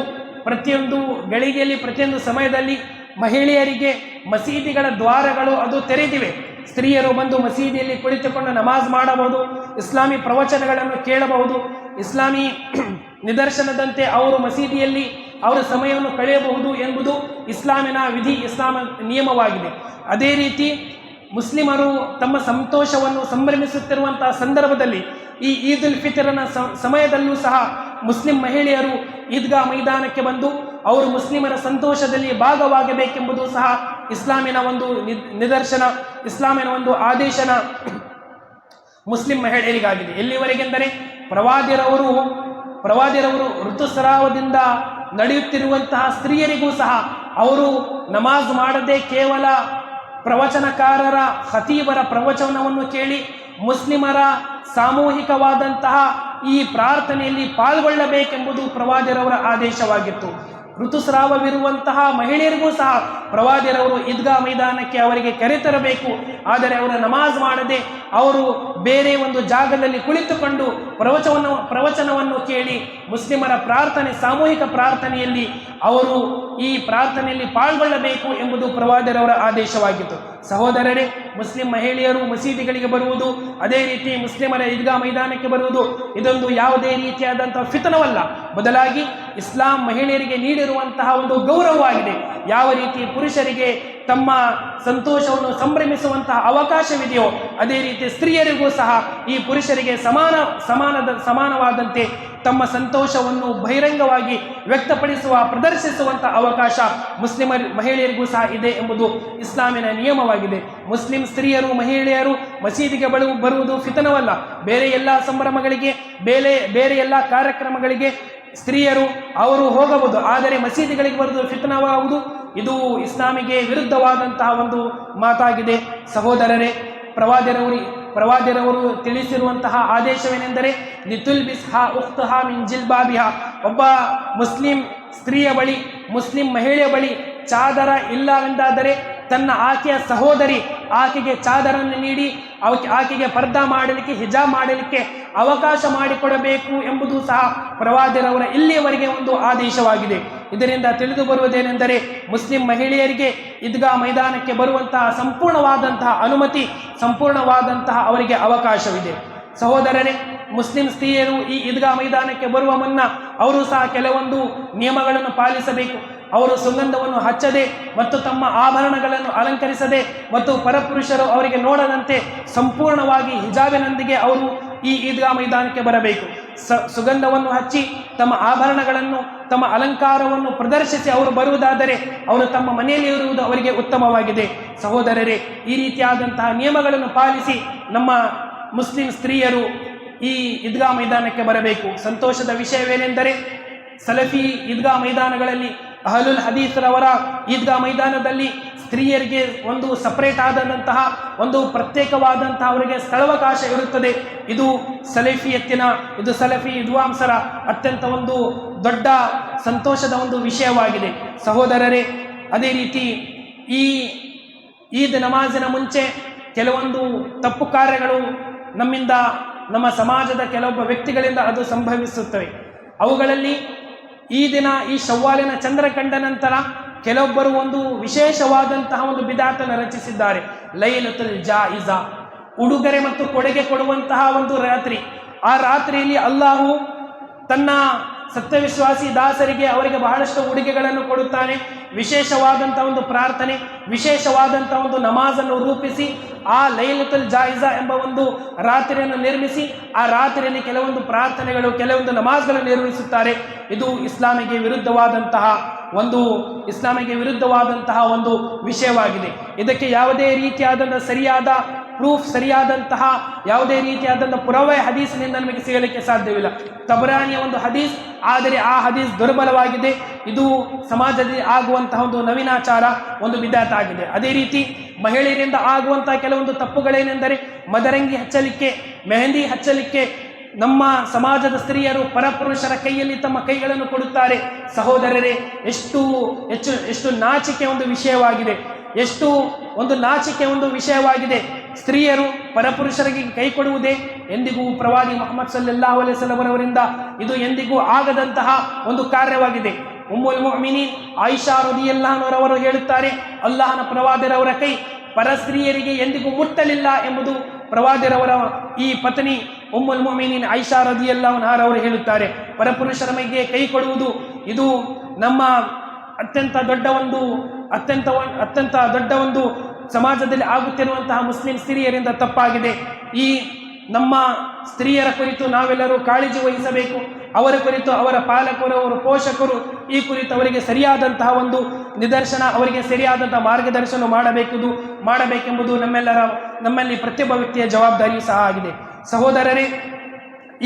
ಪ್ರತಿಯೊಂದು ಗಳಿಗೆಯಲ್ಲಿ, ಪ್ರತಿಯೊಂದು ಸಮಯದಲ್ಲಿ ಮಹಿಳೆಯರಿಗೆ ಮಸೀದಿಗಳ ದ್ವಾರಗಳು ಅದು ತೆರೆದಿವೆ. ಸ್ತ್ರೀಯರು ಬಂದು ಮಸೀದಿಯಲ್ಲಿ ಕುಳಿತುಕೊಂಡು ನಮಾಜ್ ಮಾಡಬಹುದು, ಇಸ್ಲಾಮಿ ಪ್ರವಚನಗಳನ್ನು ಕೇಳಬಹುದು, ಇಸ್ಲಾಮಿ ನಿದರ್ಶನದಂತೆ ಅವರು ಮಸೀದಿಯಲ್ಲಿ ಅವರ ಸಮಯವನ್ನು ಕಳೆಯಬಹುದು ಎಂಬುದು ಇಸ್ಲಾಮಿನ ವಿಧಿ, ಇಸ್ಲಾಮ ನಿಯಮವಾಗಿದೆ. ಅದೇ ರೀತಿ ಮುಸ್ಲಿಮರು ತಮ್ಮ ಸಂತೋಷವನ್ನು ಸಂಭ್ರಮಿಸುತ್ತಿರುವಂತಹ ಸಂದರ್ಭದಲ್ಲಿ ಈ ಈದ್ ಉಲ್ ಫಿತರನ ಸಮಯದಲ್ಲೂ ಸಹ ಮುಸ್ಲಿಂ ಮಹಿಳೆಯರು ಈದ್ಗಾ ಮೈದಾನಕ್ಕೆ ಬಂದು ಅವರು ಮುಸ್ಲಿಮರ ಸಂತೋಷದಲ್ಲಿ ಭಾಗವಾಗಬೇಕೆಂಬುದು ಸಹ ಇಸ್ಲಾಮಿನ ಒಂದು ನಿದರ್ಶನ, ಇಸ್ಲಾಮಿನ ಒಂದು ಆದೇಶನ ಮುಸ್ಲಿಂ ಮಹಿಳೆಯರಿಗಾಗಿದೆ. ಎಲ್ಲಿವರೆಗೆಂದರೆ ಪ್ರವಾದಿರವರು ಋತುಸ್ರಾವದಿಂದ ನಡೆಯುತ್ತಿರುವಂತಹ ಸ್ತ್ರೀಯರಿಗೂ ಸಹ ಅವರು ನಮಾಜ್ ಮಾಡದೆ ಕೇವಲ ಪ್ರವಚನಕಾರರ ಖತೀಬರ ಪ್ರವಚನವನ್ನು ಕೇಳಿ ಮುಸ್ಲಿಮರ ಸಾಮೂಹಿಕವಾದಂತಹ ಈ ಪ್ರಾರ್ಥನೆಯಲ್ಲಿ ಪಾಲ್ಗೊಳ್ಳಬೇಕೆಂಬುದು ಪ್ರವಾದಿರವರ ಆದೇಶವಾಗಿತ್ತು. ಋತುಸ್ರಾವವಿರುವಂತಹ ಮಹಿಳೆಯರಿಗೂ ಸಹ ಪ್ರವಾದಿರವರು ಈದ್ಗಾ ಮೈದಾನಕ್ಕೆ ಅವರಿಗೆ ಕರೆತರಬೇಕು. ಆದರೆ ಅವರು ನಮಾಜ್ ಮಾಡದೆ ಅವರು ಬೇರೆ ಒಂದು ಜಾಗದಲ್ಲಿ ಕುಳಿತುಕೊಂಡು ಪ್ರವಚನವನ್ನು ಕೇಳಿ ಮುಸ್ಲಿಮರ ಪ್ರಾರ್ಥನೆ, ಸಾಮೂಹಿಕ ಪ್ರಾರ್ಥನೆಯಲ್ಲಿ ಅವರು ಈ ಪ್ರಾರ್ಥನೆಯಲ್ಲಿ ಪಾಲ್ಗೊಳ್ಳಬೇಕು ಎಂಬುದು ಪ್ರವಾದಿರವರ ಆದೇಶವಾಗಿತ್ತು. ಸಹೋದರರೇ, ಮುಸ್ಲಿಂ ಮಹಿಳೆಯರು ಮಸೀದಿಗಳಿಗೆ ಬರುವುದು, ಅದೇ ರೀತಿ ಮುಸ್ಲಿಮರ ಈದ್ಗಾ ಮೈದಾನಕ್ಕೆ ಬರುವುದು ಇದೊಂದು ಯಾವುದೇ ರೀತಿಯಾದಂತಹ ಫಿತನವಲ್ಲ, ಬದಲಾಗಿ ಇಸ್ಲಾಂ ಮಹಿಳೆಯರಿಗೆ ನೀಡಿರುವಂತಹ ಒಂದು ಗೌರವವಾಗಿದೆ. ಯಾವ ರೀತಿ ಪುರುಷರಿಗೆ ತಮ್ಮ ಸಂತೋಷವನ್ನು ಸಂಭ್ರಮಿಸುವಂತಹ ಅವಕಾಶವಿದೆಯೋ ಅದೇ ರೀತಿ ಸ್ತ್ರೀಯರಿಗೂ ಸಹ ಈ ಪುರುಷರಿಗೆ ಸಮಾನವಾದಂತೆ ತಮ್ಮ ಸಂತೋಷವನ್ನು ಬಹಿರಂಗವಾಗಿ ವ್ಯಕ್ತಪಡಿಸುವ, ಪ್ರದರ್ಶಿಸುವಂತಹ ಅವಕಾಶ ಮುಸ್ಲಿಂ ಮಹಿಳೆಯರಿಗೂ ಸಹ ಇದೆ ಎಂಬುದು ಇಸ್ಲಾಮಿನ ನಿಯಮವಾಗಿದೆ. ಮುಸ್ಲಿಂ ಸ್ತ್ರೀಯರು ಮಹಿಳೆಯರು ಮಸೀದಿಗೆ ಬರುವುದು ಫಿತನವಲ್ಲ. ಬೇರೆ ಎಲ್ಲ ಸಂಭ್ರಮಗಳಿಗೆ, ಬೇರೆ ಎಲ್ಲ ಕಾರ್ಯಕ್ರಮಗಳಿಗೆ ಸ್ತ್ರೀಯರು ಅವರು ಹೋಗಬಹುದು, ಆದರೆ ಮಸೀದಿಗಳಿಗೆ ಬರುವುದು ಫಿತನವಾಗುವುದು ಇದು ಇಸ್ಲಾಮಿಗೆ ವಿರುದ್ಧವಾದಂತಹ ಒಂದು ಮಾತಾಗಿದೆ. ಸಹೋದರರೇ, ಪ್ರವಾದಿರವರು ತಿಳಿಸಿರುವಂತಹ ಆದೇಶವೇನೆಂದರೆ ಲಿತುಲ್ಬಿಸ್ಹಾ ಉಖ್ತಹಾ ಮಿನ್ ಜಿಲ್ಬಾಬಿಹಾ. ಒಬ್ಬ ಮುಸ್ಲಿಂ ಸ್ತ್ರೀಯ ಬಳಿ, ಮುಸ್ಲಿಂ ಮಹಿಳೆಯ ಬಳಿ ಚಾದರ ಇಲ್ಲವೆಂದಾದರೆ ತನ್ನ ಆಕೆಯ ಸಹೋದರಿ ಆಕೆಗೆ ಚಾದರನ್ನು ನೀಡಿ ಆಕೆಗೆ ಪರ್ದಾ ಮಾಡಲಿಕ್ಕೆ, ಹಿಜಾಬ್ ಮಾಡಲಿಕ್ಕೆ ಅವಕಾಶ ಮಾಡಿಕೊಡಬೇಕು ಎಂಬುದು ಸಹ ಪ್ರವಾದಿರವರ ಇಲ್ಲಿಯವರೆಗೆ ಒಂದು ಆದೇಶವಾಗಿದೆ. ಇದರಿಂದ ತಿಳಿದು ಬರುವುದೇನೆಂದರೆ ಮುಸ್ಲಿಂ ಮಹಿಳೆಯರಿಗೆ ಈದ್ಗಾ ಮೈದಾನಕ್ಕೆ ಬರುವಂತಹ ಸಂಪೂರ್ಣವಾದಂತಹ ಅನುಮತಿ, ಸಂಪೂರ್ಣವಾದಂತಹ ಅವರಿಗೆ ಅವಕಾಶವಿದೆ. ಸಹೋದರರೇ, ಮುಸ್ಲಿಂ ಸ್ತ್ರೀಯರು ಈ ಈದ್ಗಾ ಮೈದಾನಕ್ಕೆ ಬರುವ ಮುನ್ನ ಅವರು ಸಹ ಕೆಲವೊಂದು ನಿಯಮಗಳನ್ನು ಪಾಲಿಸಬೇಕು. ಅವರು ಸುಗಂಧವನ್ನು ಹಚ್ಚದೆ ಮತ್ತು ತಮ್ಮ ಆಭರಣಗಳನ್ನು ಅಲಂಕರಿಸದೆ ಮತ್ತು ಪರಪುರುಷರು ಅವರಿಗೆ ನೋಡದಂತೆ ಸಂಪೂರ್ಣವಾಗಿ ಹಿಜಾಬಿನೊಂದಿಗೆ ಅವರು ಈ ಈದ್ಗಾ ಮೈದಾನಕ್ಕೆ ಬರಬೇಕು. ಸುಗಂಧವನ್ನು ಹಚ್ಚಿ ತಮ್ಮ ಆಭರಣಗಳನ್ನು, ತಮ್ಮ ಅಲಂಕಾರವನ್ನು ಪ್ರದರ್ಶಿಸಿ ಅವರು ಬರುವುದಾದರೆ ಅವರು ತಮ್ಮ ಮನೆಯಲ್ಲಿ ಇರುವುದು ಅವರಿಗೆ ಉತ್ತಮವಾಗಿದೆ. ಸಹೋದರರೇ, ಈ ರೀತಿಯಾದಂತಹ ನಿಯಮಗಳನ್ನು ಪಾಲಿಸಿ ನಮ್ಮ ಮುಸ್ಲಿಂ ಸ್ತ್ರೀಯರು ಈ ಈದ್ಗಾ ಮೈದಾನಕ್ಕೆ ಬರಬೇಕು. ಸಂತೋಷದ ವಿಷಯವೇನೆಂದರೆ ಸಲಫಿ ಈದ್ಗಾ ಮೈದಾನಗಳಲ್ಲಿ, ಅಹ್ಲುಲ್ ಹದೀಸ್ರವರ ಈದ್ಗಾ ಮೈದಾನದಲ್ಲಿ ಸ್ತ್ರೀಯರಿಗೆ ಒಂದು ಸಪರೇಟ್ ಆದಂತಹ ಒಂದು ಪ್ರತ್ಯೇಕವಾದಂತಹ ಅವರಿಗೆ ಸ್ಥಳಾವಕಾಶ ಇರುತ್ತದೆ. ಇದು ಸಲಫಿಯತ್ತಿನ, ಇದು ಸಲಫಿ ವಿದ್ವಾಂಸರ ಅತ್ಯಂತ ಒಂದು ದೊಡ್ಡ ಸಂತೋಷದ ಒಂದು ವಿಷಯವಾಗಿದೆ. ಸಹೋದರರೇ, ಅದೇ ರೀತಿ ಈ ಈದ್ ನಮಾಜಿನ ಮುಂಚೆ ಕೆಲವೊಂದು ತಪ್ಪು ಕಾರ್ಯಗಳು ನಮ್ಮಿಂದ, ನಮ್ಮ ಸಮಾಜದ ಕೆಲವೊಬ್ಬ ವ್ಯಕ್ತಿಗಳಿಂದ ಅದು ಸಂಭವಿಸುತ್ತವೆ. ಅವುಗಳಲ್ಲಿ ಈ ದಿನ, ಈ ಶವ್ವಾಲಿನ ಚಂದ್ರ ಕಂಡ ನಂತರ ಕೆಲವೊಬ್ಬರು ಒಂದು ವಿಶೇಷವಾದಂತಹ ಒಂದು ಬಿದಾತನ್ನು ರಚಿಸಿದ್ದಾರೆ. ಲೈಲತುಲ್ ಜಾಯಿಜಾ, ಉಡುಗೊರೆ ಮತ್ತು ಕೊಡುಗೆ ಕೊಡುವಂತಹ ಒಂದು ರಾತ್ರಿ. ಆ ರಾತ್ರಿಯಲ್ಲಿ ಅಲ್ಲಾಹು ತನ್ನ ಸತ್ಯವಿಶ್ವಾಸಿ ದಾಸರಿಗೆ ಅವರಿಗೆ ಬಹಳಷ್ಟು ಉಡುಗೆಗಳನ್ನು ಕೊಡುತ್ತಾನೆ. ವಿಶೇಷವಾದಂಥ ಒಂದು ಪ್ರಾರ್ಥನೆ, ವಿಶೇಷವಾದಂಥ ಒಂದು ನಮಾಜನ್ನು ರೂಪಿಸಿ ಆ ಲೈಲತುಲ್ ಜಾಯಿಜಾ ಎಂಬ ಒಂದು ರಾತ್ರಿಯನ್ನು ನಿರ್ಮಿಸಿ ಆ ರಾತ್ರಿಯಲ್ಲಿ ಕೆಲವೊಂದು ಪ್ರಾರ್ಥನೆಗಳು, ಕೆಲವೊಂದು ನಮಾಜ್ಗಳನ್ನು ನಿರ್ವಹಿಸುತ್ತಾರೆ. ಇದು ಇಸ್ಲಾಮಿಗೆ ವಿರುದ್ಧವಾದಂತಹ ಒಂದು ವಿಷಯವಾಗಿದೆ. ಇದಕ್ಕೆ ಯಾವುದೇ ರೀತಿಯಾದಂಥ ಸರಿಯಾದ ಪ್ರೂಫ್, ಸರಿಯಾದಂತಹ ಯಾವುದೇ ರೀತಿಯಾದಂತಹ ಪುರಾವೆ ಹದೀಸಿನಿಂದ ನಮಗೆ ಸಿಗಲಿಕ್ಕೆ ಸಾಧ್ಯವಿಲ್ಲ. ತಬರಾನಿಯ ಒಂದು ಹದೀಸ್, ಆದರೆ ಆ ಹದೀಸ್ ದುರ್ಬಲವಾಗಿದೆ. ಇದು ಸಮಾಜದಲ್ಲಿ ಆಗುವಂತಹ ಒಂದು ನವೀನಾಚಾರ, ಒಂದು ಬಿದಾತ್ ಆಗಿದೆ. ಅದೇ ರೀತಿ ಮಹಿಳೆಯರಿಂದ ಆಗುವಂತಹ ಕೆಲವೊಂದು ತಪ್ಪುಗಳೇನೆಂದರೆ ಮದರಂಗಿ ಹಚ್ಚಲಿಕ್ಕೆ, ಮೆಹಂದಿ ಹಚ್ಚಲಿಕ್ಕೆ ನಮ್ಮ ಸಮಾಜದ ಸ್ತ್ರೀಯರು ಪರಪುರುಷರ ಕೈಯಲ್ಲಿ ತಮ್ಮ ಕೈಗಳನ್ನು ಕೊಡುತ್ತಾರೆ. ಸಹೋದರರೇ, ಎಷ್ಟು ನಾಚಿಕೆ ಒಂದು ವಿಷಯವಾಗಿದೆ, ಎಷ್ಟು ಒಂದು ನಾಚಿಕೆ ಒಂದು ವಿಷಯವಾಗಿದೆ. ಸ್ತ್ರೀಯರು ಪರಪುರುಷರಿಗೆ ಕೈ ಕೊಡುವುದೇ ಎಂದಿಗೂ ಪ್ರವಾದಿ ಮುಹಮ್ಮದ್ ಸಲ್ಲಲ್ಲಾಹು ಅಲೈಹಿ ವಸಲ್ಲಂ ಅವರಿಂದ ಇದು ಎಂದಿಗೂ ಆಗದಂತಹ ಒಂದು ಕಾರ್ಯವಾಗಿದೆ. ಉಮ್ಮುಲ್ ಮುಅ್ಮಿನೀನ್ ಆಯಿಷಾ ರದಿಯಲ್ಲಾಹು ಅನ್ಹಾ ಅವರು ಹೇಳುತ್ತಾರೆ, ಅಲ್ಲಾಹನ ಪ್ರವಾದಿರವರ ಕೈ ಪರಸ್ತ್ರೀಯರಿಗೆ ಎಂದಿಗೂ ಮುಟ್ಟಲಿಲ್ಲ ಎಂಬುದು ಪ್ರವಾದಿರವರ ಈ ಪತ್ನಿ ಉಮ್ಮುಲ್ ಮುಅ್ಮಿನೀನ್ ಆಯಿಷಾ ರದಿಯಲ್ಲಾಹು ಅನ್ಹಾ ಅವರು ಹೇಳುತ್ತಾರೆ. ಪರಪುರುಷರ ಮೈಗೆ ಕೈ ಕೊಡುವುದು ಇದು ನಮ್ಮ ಅತ್ಯಂತ ದೊಡ್ಡ ಒಂದು ಸಮಾಜದಲ್ಲಿ ಆಗುತ್ತಿರುವಂತಹ ಮುಸ್ಲಿಂ ಸ್ತ್ರೀಯರಿಂದ ತಪ್ಪಾಗಿದೆ. ಈ ನಮ್ಮ ಸ್ತ್ರೀಯರ ಕುರಿತು ನಾವೆಲ್ಲರೂ ಕಾಳಜಿ ವಹಿಸಬೇಕು. ಅವರ ಕುರಿತು ಅವರ ಪಾಲಕರು, ಅವರ ಪೋಷಕರು ಈ ಕುರಿತು ಅವರಿಗೆ ಸರಿಯಾದಂತಹ ಒಂದು ನಿದರ್ಶನ, ಅವರಿಗೆ ಸರಿಯಾದಂತಹ ಮಾರ್ಗದರ್ಶನ ಮಾಡಬೇಕೆಂಬುದು ನಮ್ಮಲ್ಲಿ ಪ್ರತಿಯೊಬ್ಬ ವ್ಯಕ್ತಿಯ ಜವಾಬ್ದಾರಿಯೂ ಸಹ ಆಗಿದೆ. ಸಹೋದರರೇ,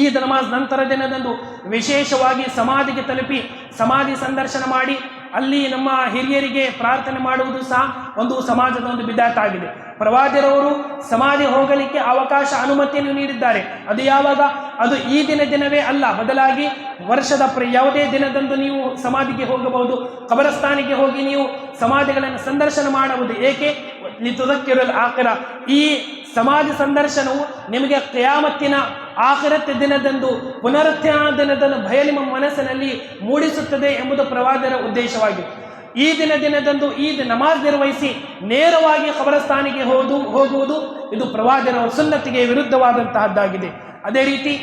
ಈದ್ ನಮಾಜ್ ನಂತರ ದಿನದಂದು ವಿಶೇಷವಾಗಿ ಸಮಾಧಿಗೆ ತಲುಪಿ ಸಮಾಧಿ ಸಂದರ್ಶನ ಮಾಡಿ ಅಲ್ಲಿ ನಮ್ಮ ಹಿರಿಯರಿಗೆ ಪ್ರಾರ್ಥನೆ ಮಾಡುವುದು ಸಹ ಒಂದು ಸಮಾಜದ ಒಂದು ಬಿದಾತ್ ಆಗಿದೆ. ಪ್ರವಾದಿರವರು ಸಮಾಧಿ ಹೋಗಲಿಕ್ಕೆ ಅನುಮತಿಯನ್ನು ನೀಡಿದ್ದಾರೆ. ಅದು ಯಾವಾಗ? ಅದು ಈ ದಿನವೇ ಅಲ್ಲ, ಬದಲಾಗಿ ವರ್ಷದ ಯಾವುದೇ ದಿನದಂದು ನೀವು ಸಮಾಧಿಗೆ ಹೋಗಬಹುದು. ಕಬರಸ್ಥಾನಿಗೆ ಹೋಗಿ ನೀವು ಸಮಾಧಿಗಳನ್ನು ಸಂದರ್ಶನ ಮಾಡಬಹುದು. ಏಕೆ? ಲಿತುದಕ್ಕಿರುಲ್ ಆಖಿರ. ಈ ಸಮಾಧಿ ಸಂದರ್ಶನವು ನಿಮಗೆ ಕಿಯಾಮತ್ತಿನ ಆಖಿರತ್ ದಿನದಂದು, ಪುನರುತ್ಥಾನ ದಿನದಂದು ಭಯ ನಿಮ್ಮ ಮನಸ್ಸಿನಲ್ಲಿ ಮೂಡಿಸುತ್ತದೆ ಎಂಬುದು ಪ್ರವಾದರ ಉದ್ದೇಶವಾಗಿದೆ. ಈ ದಿನದಂದು ಈದ್ ನಮಾಜ್ ನಿರ್ವಹಿಸಿ ನೇರವಾಗಿ ಕಬರಸ್ಥಾನಿಗೆ ಹೋಗುವುದು ಇದು ಪ್ರವಾದರ ಸುನ್ನತಿಗೆ ವಿರುದ್ಧವಾದಂತಹದ್ದಾಗಿದೆ. ಅದೇ ರೀತಿ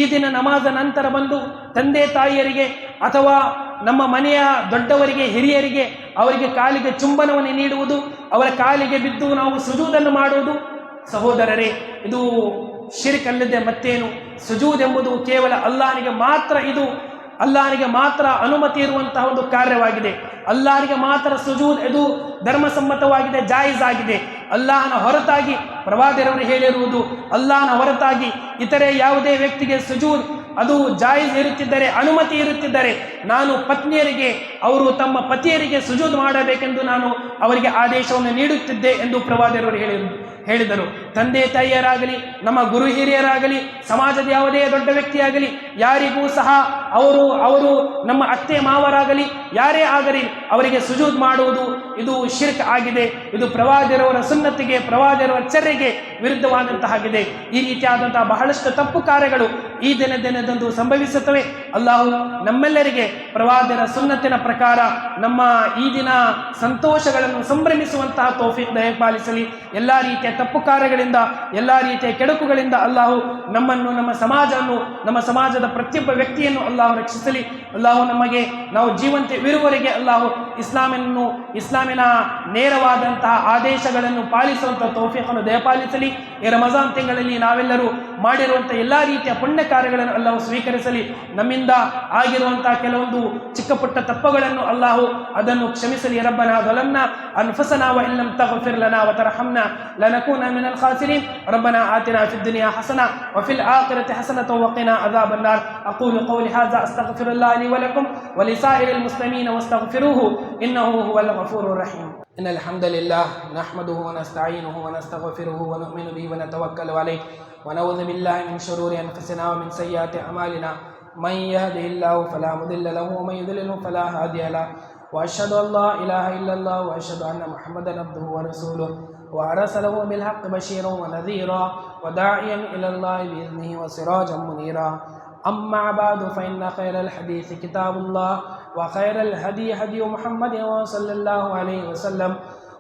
ಈ ದಿನ ನಮಾಜ್ ನಂತರ ಬಂದು ತಂದೆ ತಾಯಿಯರಿಗೆ ಅಥವಾ ನಮ್ಮ ಮನೆಯ ದೊಡ್ಡವರಿಗೆ, ಹಿರಿಯರಿಗೆ ಅವರಿಗೆ ಕಾಲಿಗೆ ಚುಂಬನವನ್ನು ನೀಡುವುದು, ಅವರ ಕಾಲಿಗೆ ಬಿದ್ದು ನಾವು ಸುಜೂದನ್ನು ಮಾಡುವುದು, ಸಹೋದರರೇ, ಇದು ಶಿರ್ಕ್ ಅಲ್ಲದೆ ಮತ್ತೇನು? ಸುಜೂದ್ ಎಂಬುದು ಕೇವಲ ಅಲ್ಲಾಹನಿಗೆ ಮಾತ್ರ ಅನುಮತಿ ಇರುವಂತಹ ಒಂದು ಕಾರ್ಯವಾಗಿದೆ. ಅಲ್ಲಾಹನಿಗೆ ಮಾತ್ರ ಸುಜೂದ್ ಇದು ಧರ್ಮಸಮ್ಮತವಾಗಿದೆ, ಜಾಯಿಜ್ ಆಗಿದೆ. ಅಲ್ಲಾಹನ ಹೊರತಾಗಿ ಪ್ರವಾದಿರವರು ಹೇಳಿರುವುದು, ಅಲ್ಲಾಹನ ಹೊರತಾಗಿ ಇತರೆ ಯಾವುದೇ ವ್ಯಕ್ತಿಗೆ ಸುಜೂದ್ ಅದು ಜಾಯಿಜ್ ಇರುತ್ತಿದ್ದರೆ, ಅನುಮತಿ ಇರುತ್ತಿದ್ದರೆ, ನಾನು ಪತ್ನಿಯರಿಗೆ, ಅವರು ತಮ್ಮ ಪತಿಯರಿಗೆ ಸುಜೂದ್ ಮಾಡಬೇಕೆಂದು ನಾನು ಅವರಿಗೆ ಆದೇಶವನ್ನು ನೀಡುತ್ತಿದ್ದೆ ಎಂದು ಪ್ರವಾದಿರವರು ಹೇಳಿದರು. ತಂದೆ ತಾಯಿಯರಾಗಲಿ, ನಮ್ಮ ಗುರು ಹಿರಿಯರಾಗಲಿ, ಸಮಾಜದ ಯಾವುದೇ ದೊಡ್ಡ ವ್ಯಕ್ತಿಯಾಗಲಿ, ಯಾರಿಗೂ ಸಹ ಅವರು ನಮ್ಮ ಅತ್ತೆ ಮಾವರಾಗಲಿ ಯಾರೇ ಆಗಲಿ ಅವರಿಗೆ ಸುಜೂದ್ ಮಾಡುವುದು ಇದು ಶಿರ್ಕ್ ಆಗಿದೆ. ಇದು ಪ್ರವಾದಿರವರ ಸುನ್ನತಿಗೆ, ಪ್ರವಾದಿರವರ ಚರ್ಯೆಗೆ ವಿರುದ್ಧವಾದಂತಹಾಗಿದೆ. ಈ ರೀತಿಯಾದಂತಹ ಬಹಳಷ್ಟು ತಪ್ಪು ಕಾರ್ಯಗಳು ಈ ದಿನದಂದು ಸಂಭವಿಸುತ್ತವೆ. ಅಲ್ಲಾಹು ನಮ್ಮೆಲ್ಲರಿಗೆ ಪ್ರವಾದಿರ ಸುನ್ನತಿನ ಪ್ರಕಾರ ನಮ್ಮ ಈ ದಿನ ಸಂತೋಷಗಳನ್ನು ಸಂಭ್ರಮಿಸುವಂತಹ ತೌಫೀಕ್ ದಯಪಾಲಿಸಲಿ. ಎಲ್ಲ ರೀತಿಯ ತಪ್ಪು ಕಾರ್ಯಗಳಿಂದ, ಎಲ್ಲ ರೀತಿಯ ಕೆಡುಕುಗಳಿಂದ ಅಲ್ಲಾಹು ನಮ್ಮನ್ನು, ನಮ್ಮ ಸಮಾಜವನ್ನು, ನಮ್ಮ ಸಮಾಜದ ಪ್ರತಿಯೊಬ್ಬ ವ್ಯಕ್ತಿಯನ್ನು ಅಲ್ಲಾಹು ರಕ್ಷಿಸಲಿ. ಅಲ್ಲಾಹು ನಾವು ಜೀವಂತವಿರುವವರೆಗೆ ಅಲ್ಲಾಹು ಇಸ್ಲಾಮಿನ ನೇರವಾದಂತಹ ಆದೇಶಗಳನ್ನು ಪಾಲಿಸುವಂತಹ ತೌಫೀಕನ್ನು ದಯಪಾಲಿಸಲಿ. ಈ ರಮಜಾನ್ ತಿಂಗಳಲ್ಲಿ ನಾವೆಲ್ಲರೂ ಮಾಡಿರುವಂತಹ ಎಲ್ಲ ರೀತಿಯ ಪುಣ್ಯ ಕಾರ್ಯಗಳನ್ನು ಅಲ್ಲಾಹು ಸ್ವೀಕರಿಸಲಿ. ನಮ್ಮಿಂದ ಆಗಿರುವಂತಹ ಕೆಲವೊಂದು ಚಿಕ್ಕ ಪುಟ್ಟ ತಪ್ಪುಗಳನ್ನು ಅಲ್ಲಾಹು ಅದನ್ನು ಕ್ಷಮಿಸಲಿ. ರಬ್ಬನಾ ظلمنا أنفسنا وإن لم تغفر لنا وترحمنا لنكون من الخاسرين ربنا آتنا في الدنيا حسنة وفي الآخرة حسنة وقنا عذاب النار. أقول قولي هذا أستغفر الله لي ولكم ولسائر المسلمين واستغفروه إنه هو الغفور الرحيم. إن الحمد لله نحمده ونستعينه ونستغفره ونؤمن به ونتوكل عليه ونعوذ بالله من شرور أنفسنا ومن سيئات أعمالنا من يهده الله فلا مضل له ومن يضلل فلا هادي له وأشهد أن لا إله إلا الله وأشهد أن محمدا عبده ورسوله وأرسله بالحق بشيرا ونذيرا وداعيا إلى الله بإذنه وسراجا منيرا. أما بعد فإن خير الحديث كتاب الله وخير الهدي هدي محمد صلى الله عليه وسلم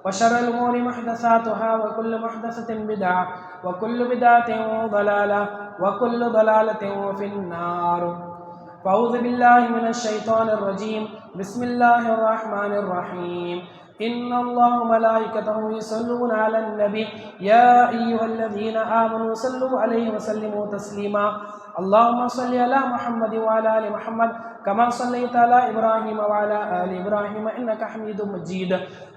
وشر الأمور محدثاتها وكل محدثة بدعة وكل بدعة ضلالة وكل ضلالة في النار. فأعوذ بالله من الشيطان الرجيم. بسم الله الرحمن الرحيم. إن الله وملائكته يصلون على النبي يا أيها الذين آمنوا صلوا عليه وسلموا تسليما. اللهم صل على محمد وعلى آل محمد كما صليت على إبراهيم وعلى آل إبراهيم إنك حميد مجيد.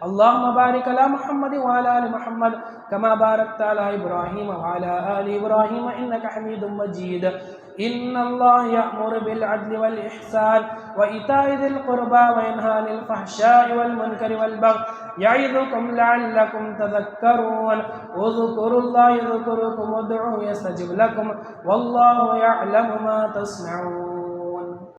اللهم بارك على محمد وعلى آل محمد كما باركت على إبراهيم وعلى آل إبراهيم إنك حميد مجيد. إن الله يأمر بالعدل والإحسان وإيتاء ذي القربى وينهى عن الفحشاء والمنكر والبغي يعظكم لعلكم تذكرون. اذكروا الله يذكركم وادعوه يستجب لكم والله يعلم ما تصنعون.